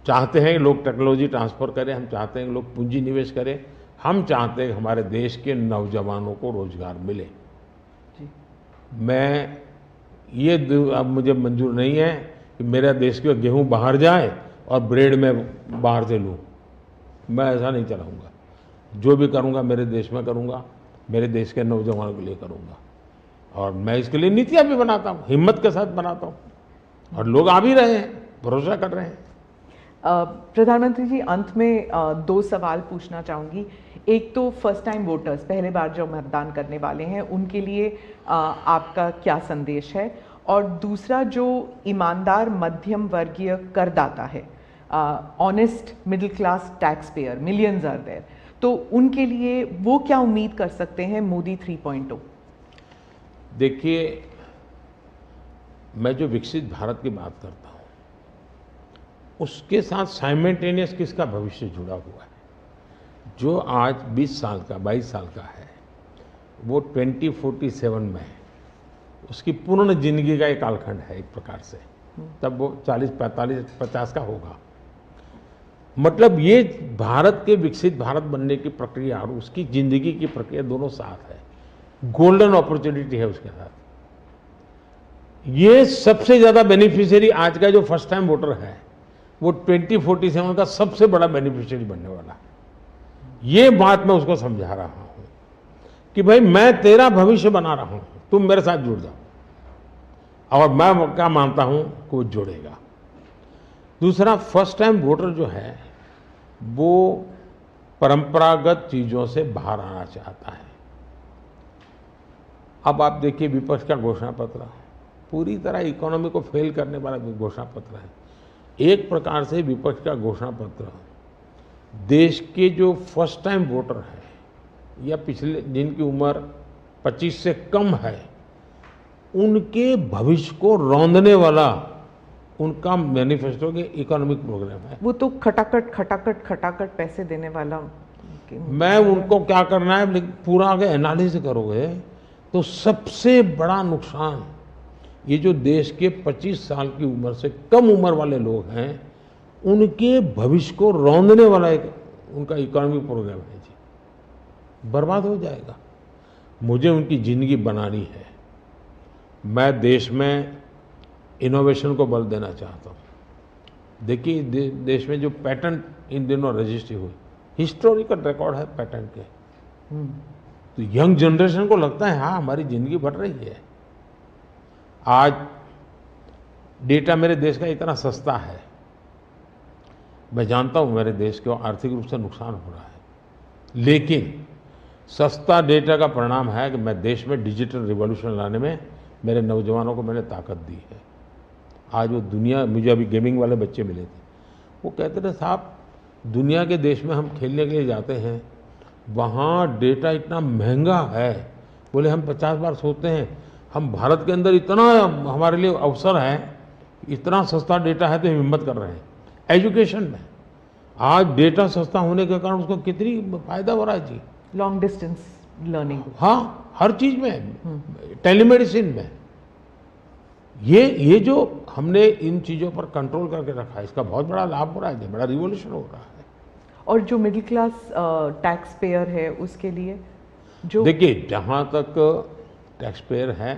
Speaker 2: चाहते हैं कि लोग टेक्नोलॉजी ट्रांसफर करें, हम चाहते हैं कि लोग पूंजी निवेश करें, हम चाहते हैं कि हमारे देश के नौजवानों को रोजगार मिले। मैं ये अब मुझे मंजूर नहीं है कि मेरा देश का गेहूं बाहर जाए और ब्रेड में बाहर से लूँ। मैं ऐसा नहीं चलाऊंगा। जो भी करूंगा मेरे देश में करूंगा, मेरे देश के नौजवानों के लिए करूंगा, और मैं इसके लिए नीतियां भी बनाता हूं, हिम्मत के साथ बनाता हूं, और लोग आ भी रहे हैं, भरोसा कर रहे हैं।
Speaker 1: प्रधानमंत्री जी, अंत में 2 सवाल पूछना चाहूँगी। एक तो फर्स्ट टाइम वोटर्स, पहले बार जो मतदान करने वाले हैं, उनके लिए आपका क्या संदेश है? और दूसरा, जो ईमानदार मध्यम वर्गीय करदाता है, honest middle class taxpayer, millions are there, तो उनके लिए वो क्या उम्मीद कर सकते हैं मोदी 3.0?
Speaker 2: देखिए, मैं जो विकसित भारत की बात करता हूँ, उसके साथ साइमल्टेनियस किसका भविष्य जुड़ा हुआ है? जो आज 20 साल का, 22 साल का है, वो 2047 में है, उसकी पूर्ण जिंदगी का एक कालखंड है एक प्रकार से। तब वो 40, 45, 50 का होगा। मतलब ये भारत के विकसित भारत बनने की प्रक्रिया और उसकी जिंदगी की प्रक्रिया दोनों साथ है। गोल्डन अपॉर्चुनिटी है उसके साथ। ये सबसे ज्यादा बेनिफिशियरी आज का जो फर्स्ट टाइम वोटर है, वो 2047 का सबसे बड़ा बेनिफिशियरी बनने वाला है। ये बात मैं उसको समझा रहा हूं कि भाई मैं तेरा भविष्य बना रहा हूं, तुम मेरे साथ जुड़ जाओ। और मैं क्या मानता हूं कि वो जुड़ेगा। दूसरा, फर्स्ट टाइम वोटर जो है वो परंपरागत चीजों से बाहर आना चाहता है। अब आप देखिए विपक्ष का घोषणा पत्र पूरी तरह इकोनॉमी को फेल करने वाला घोषणा पत्र है। एक प्रकार से विपक्ष का घोषणा पत्र देश के जो फर्स्ट टाइम वोटर हैं या पिछले जिनकी उम्र 25 से कम है उनके भविष्य को रौंदने वाला उनका मैनिफेस्टो के इकोनॉमिक प्रोग्राम है।
Speaker 1: वो तो खटाखट खटाखट खटाखट पैसे देने वाला।
Speaker 2: मैं उनको क्या करना है, लेकिन पूरा आगे एनालिसिस करोगे तो सबसे बड़ा नुकसान ये जो देश के 25 साल की उम्र से कम उम्र वाले लोग हैं उनके भविष्य को रौंदने वाला एक उनका इकोनॉमिक प्रोग्राम है जी, बर्बाद हो जाएगा। मुझे उनकी जिंदगी बनानी है। मैं देश में इनोवेशन को बल देना चाहता हूँ। देखिए देश में जो पैटेंट इन दिनों रजिस्ट्री हुई, हिस्टोरिकल रिकॉर्ड है पैटेंट के। तो यंग जनरेशन को लगता है हाँ हमारी जिंदगी बढ़ रही है। आज डेटा मेरे देश का इतना सस्ता है, मैं जानता हूँ मेरे देश को आर्थिक रूप से नुकसान हो रहा है, लेकिन सस्ता डेटा का परिणाम है कि मैं देश में डिजिटल रिवॉल्यूशन लाने में मेरे नौजवानों को मैंने ताकत दी है। आज वो दुनिया, मुझे अभी गेमिंग वाले बच्चे मिले थे, वो कहते थे साहब दुनिया के देश में हम खेलने के लिए जाते हैं, वहाँ डेटा इतना महंगा है। बोले हम 50 बार सोचते हैं, हम भारत के अंदर इतना हमारे लिए अवसर है, इतना सस्ता डेटा है तो हम हिम्मत कर रहे हैं। एजुकेशन में आज डेटा सस्ता होने के कारण उसको कितनी फायदा हो रहा है जी।
Speaker 1: लॉन्ग डिस्टेंस लर्निंग,
Speaker 2: हाँ हर चीज में, टेलीमेडिसिन में। ये जो हमने इन चीजों पर कंट्रोल करके रखा है, इसका बहुत बड़ा लाभ हो रहा है, बड़ा रिवॉल्यूशन हो रहा है।
Speaker 1: और जो मिडिल क्लास टैक्स पेयर है उसके लिए जो
Speaker 2: देखिए जहां तक टैक्स पेयर है,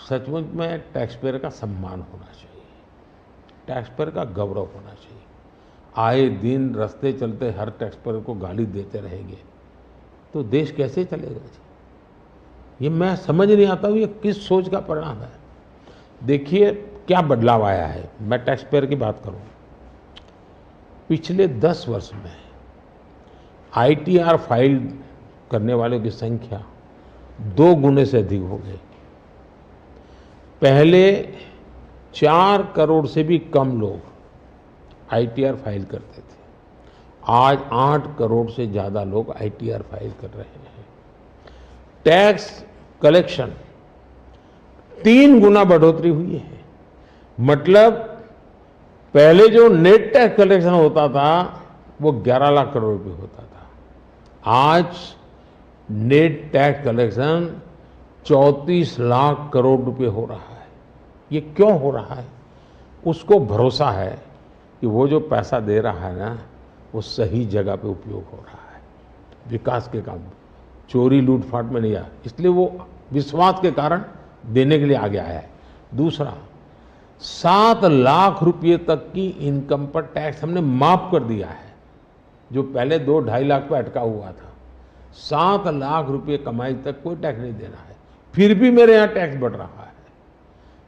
Speaker 2: सचमुच में टैक्स पेयर का सम्मान होना चाहिए, टैक्स पेयर का गौरव होना चाहिए। आए दिन रास्ते चलते हर टैक्स पेयर को गाली देते रहेंगे तो देश कैसे चलेगा जी। ये मैं समझ नहीं आता हूँ ये किस सोच का परिणाम है। देखिए क्या बदलाव आया है। मैं टैक्स पेयर की बात करूँ, पिछले 10 वर्ष में ITR फाइल करने वालों की संख्या 2 गुने से अधिक हो गई। पहले 4 करोड़ से भी कम लोग ITR फाइल करते थे, आज 8 करोड़ से ज़्यादा लोग ITR फाइल कर रहे हैं। टैक्स कलेक्शन 3 गुना बढ़ोतरी हुई है। मतलब पहले जो नेट टैक्स कलेक्शन होता था वो 11 लाख करोड़ रुपए होता था, आज net tax collection 34 lakh crore रुपए हो रहा है। ये क्यों हो रहा है? उसको भरोसा है कि वो जो पैसा दे रहा है ना वो सही जगह पे उपयोग हो रहा है, विकास के काम, चोरी लूटफाट में नहीं आया, इसलिए वो विश्वास के कारण देने के लिए आगे आया है। दूसरा, 7 लाख रुपये तक की इनकम पर टैक्स हमने माफ कर दिया है, जो पहले 2-2.5 लाख पे अटका हुआ था। 7 लाख रुपये कमाई तक कोई टैक्स नहीं देना है, फिर भी मेरे यहाँ टैक्स बढ़ रहा है।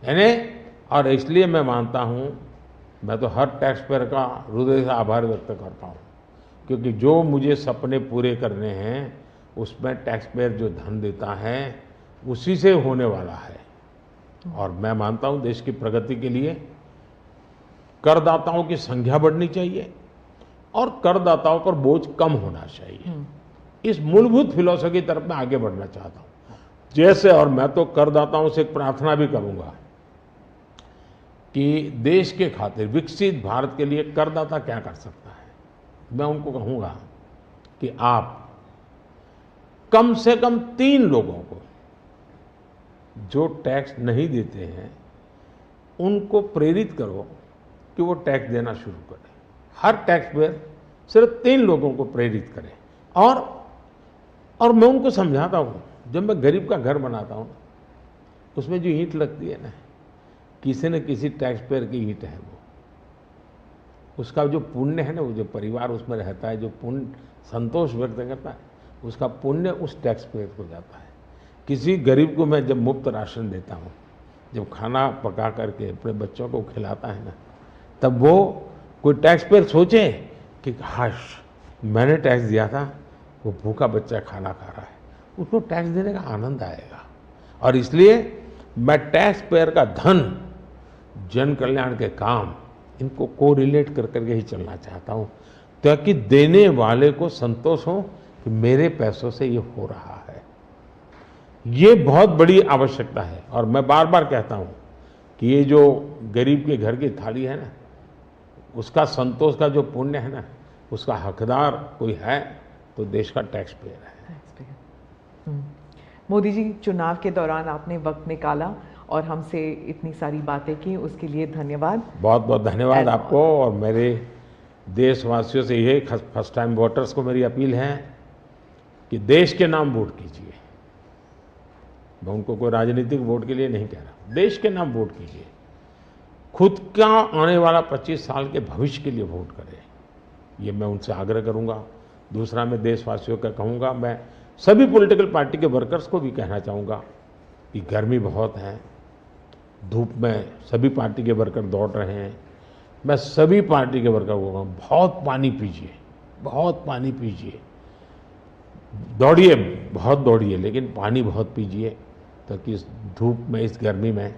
Speaker 2: यानी और इसलिए मैं मानता हूँ, मैं तो हर टैक्स पेयर का हृदय से आभार व्यक्त करता हूँ, क्योंकि जो मुझे सपने पूरे करने हैं उसमें टैक्स पेयर जो धन देता है उसी से होने वाला है। और मैं मानता हूँ देश की प्रगति के लिए करदाताओं की संख्या बढ़नी चाहिए और करदाताओं पर बोझ कम होना चाहिए। इस मूलभूत फिलॉसफी की तरफ मैं आगे बढ़ना चाहता हूँ। जैसे, और मैं तो करदाताओं से एक प्रार्थना भी करूंगा कि देश के खातिर विकसित भारत के लिए करदाता क्या कर सकता है। मैं उनको कहूंगा कि आप कम से कम 3 लोगों को जो टैक्स नहीं देते हैं उनको प्रेरित करो कि वो टैक्स देना शुरू करें। हर टैक्स पेयर सिर्फ 3 लोगों को प्रेरित करें। और मैं उनको समझाता हूँ, जब मैं गरीब का घर बनाता हूँ उसमें जो ईंट लगती है ना, किसी न किसी टैक्स पेयर की ईंट है, वो उसका जो पुण्य है ना, वो जो परिवार उसमें रहता है, जो पुण्य संतोष व्यक्त करता है, उसका पुण्य उस टैक्स पेयर को जाता है। किसी गरीब को मैं जब मुफ्त राशन देता हूँ, जब खाना पका करके अपने बच्चों को खिलाता है ना, तब वो कोई टैक्स पेयर सोचे कि काश मैंने टैक्स दिया था, वो भूखा बच्चा खाना खा रहा है, उसको टैक्स देने का आनंद आएगा। और इसलिए मैं टैक्स पेयर का धन, जन कल्याण के काम, इनको कोरिलेट कर करके ही चलना चाहता हूँ, ताकि देने वाले को संतोष हो कि मेरे पैसों से ये हो रहा है। ये बहुत बड़ी आवश्यकता है। और मैं बार बार कहता हूँ कि ये जो गरीब के घर की थाली है ना, उसका संतोष का जो पुण्य है ना, उसका हकदार कोई है तो देश का टैक्स पेयर है।
Speaker 1: मोदी जी, चुनाव के दौरान आपने वक्त निकाला और हमसे इतनी सारी बातें की, उसके लिए धन्यवाद।
Speaker 2: बहुत बहुत धन्यवाद आपको। और मेरे देशवासियों से ये फर्स्ट टाइम वोटर्स को मेरी अपील है कि देश के नाम वोट कीजिए। मैं उनको कोई राजनीतिक वोट के लिए नहीं कह रहा, देश के नाम वोट कीजिए। खुद का आने वाला 25 साल के भविष्य के लिए वोट करें, ये मैं उनसे आग्रह करूंगा। दूसरा, मैं देशवासियों का कहूँगा, मैं सभी पॉलिटिकल पार्टी के वर्कर्स को भी कहना चाहूँगा कि गर्मी बहुत है, धूप में सभी पार्टी के वर्कर दौड़ रहे हैं। मैं सभी पार्टी के वर्कर को कहूँगा, बहुत पानी पीजिए, बहुत पानी पीजिए, दौड़िए, बहुत दौड़िए, लेकिन पानी बहुत पीजिए, ताकि इस धूप में, इस गर्मी में,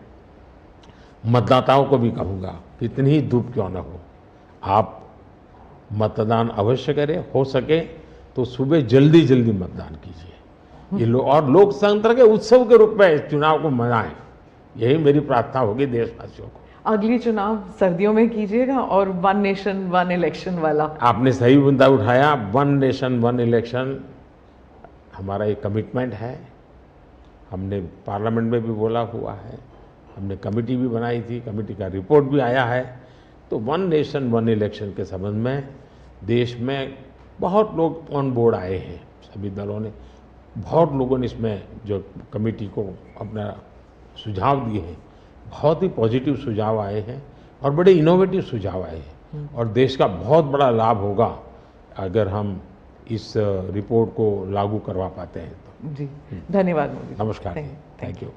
Speaker 2: मतदाताओं को भी कहूँगा कि इतनी ही धूप क्यों ना हो, आप मतदान अवश्य करें। हो सके तो सुबह जल्दी जल्दी मतदान कीजिए। ये और लोकतंत्र के उत्सव के रूप में चुनाव को मनाएं, यही मेरी प्रार्थना होगी देशवासियों को।
Speaker 1: अगली चुनाव सर्दियों में कीजिएगा और 1 नेशन 1 इलेक्शन वाला।
Speaker 2: आपने सही मुद्दा उठाया। 1 नेशन 1 इलेक्शन हमारा एक कमिटमेंट है। हमने पार्लियामेंट में भी बोला हुआ है, हमने कमेटी भी बनाई थी, कमेटी का रिपोर्ट भी आया है। तो 1 नेशन 1 इलेक्शन के संबंध में देश में बहुत लोग ऑन बोर्ड आए हैं, सभी दलों ने, बहुत लोगों ने इसमें जो कमेटी को अपना सुझाव दिए हैं, बहुत ही पॉजिटिव सुझाव आए हैं और बड़े इनोवेटिव सुझाव आए हैं। और देश का बहुत बड़ा लाभ होगा अगर हम इस रिपोर्ट को लागू करवा पाते हैं तो।
Speaker 1: जी, धन्यवाद मोदी।
Speaker 2: नमस्कार, थैंक यू।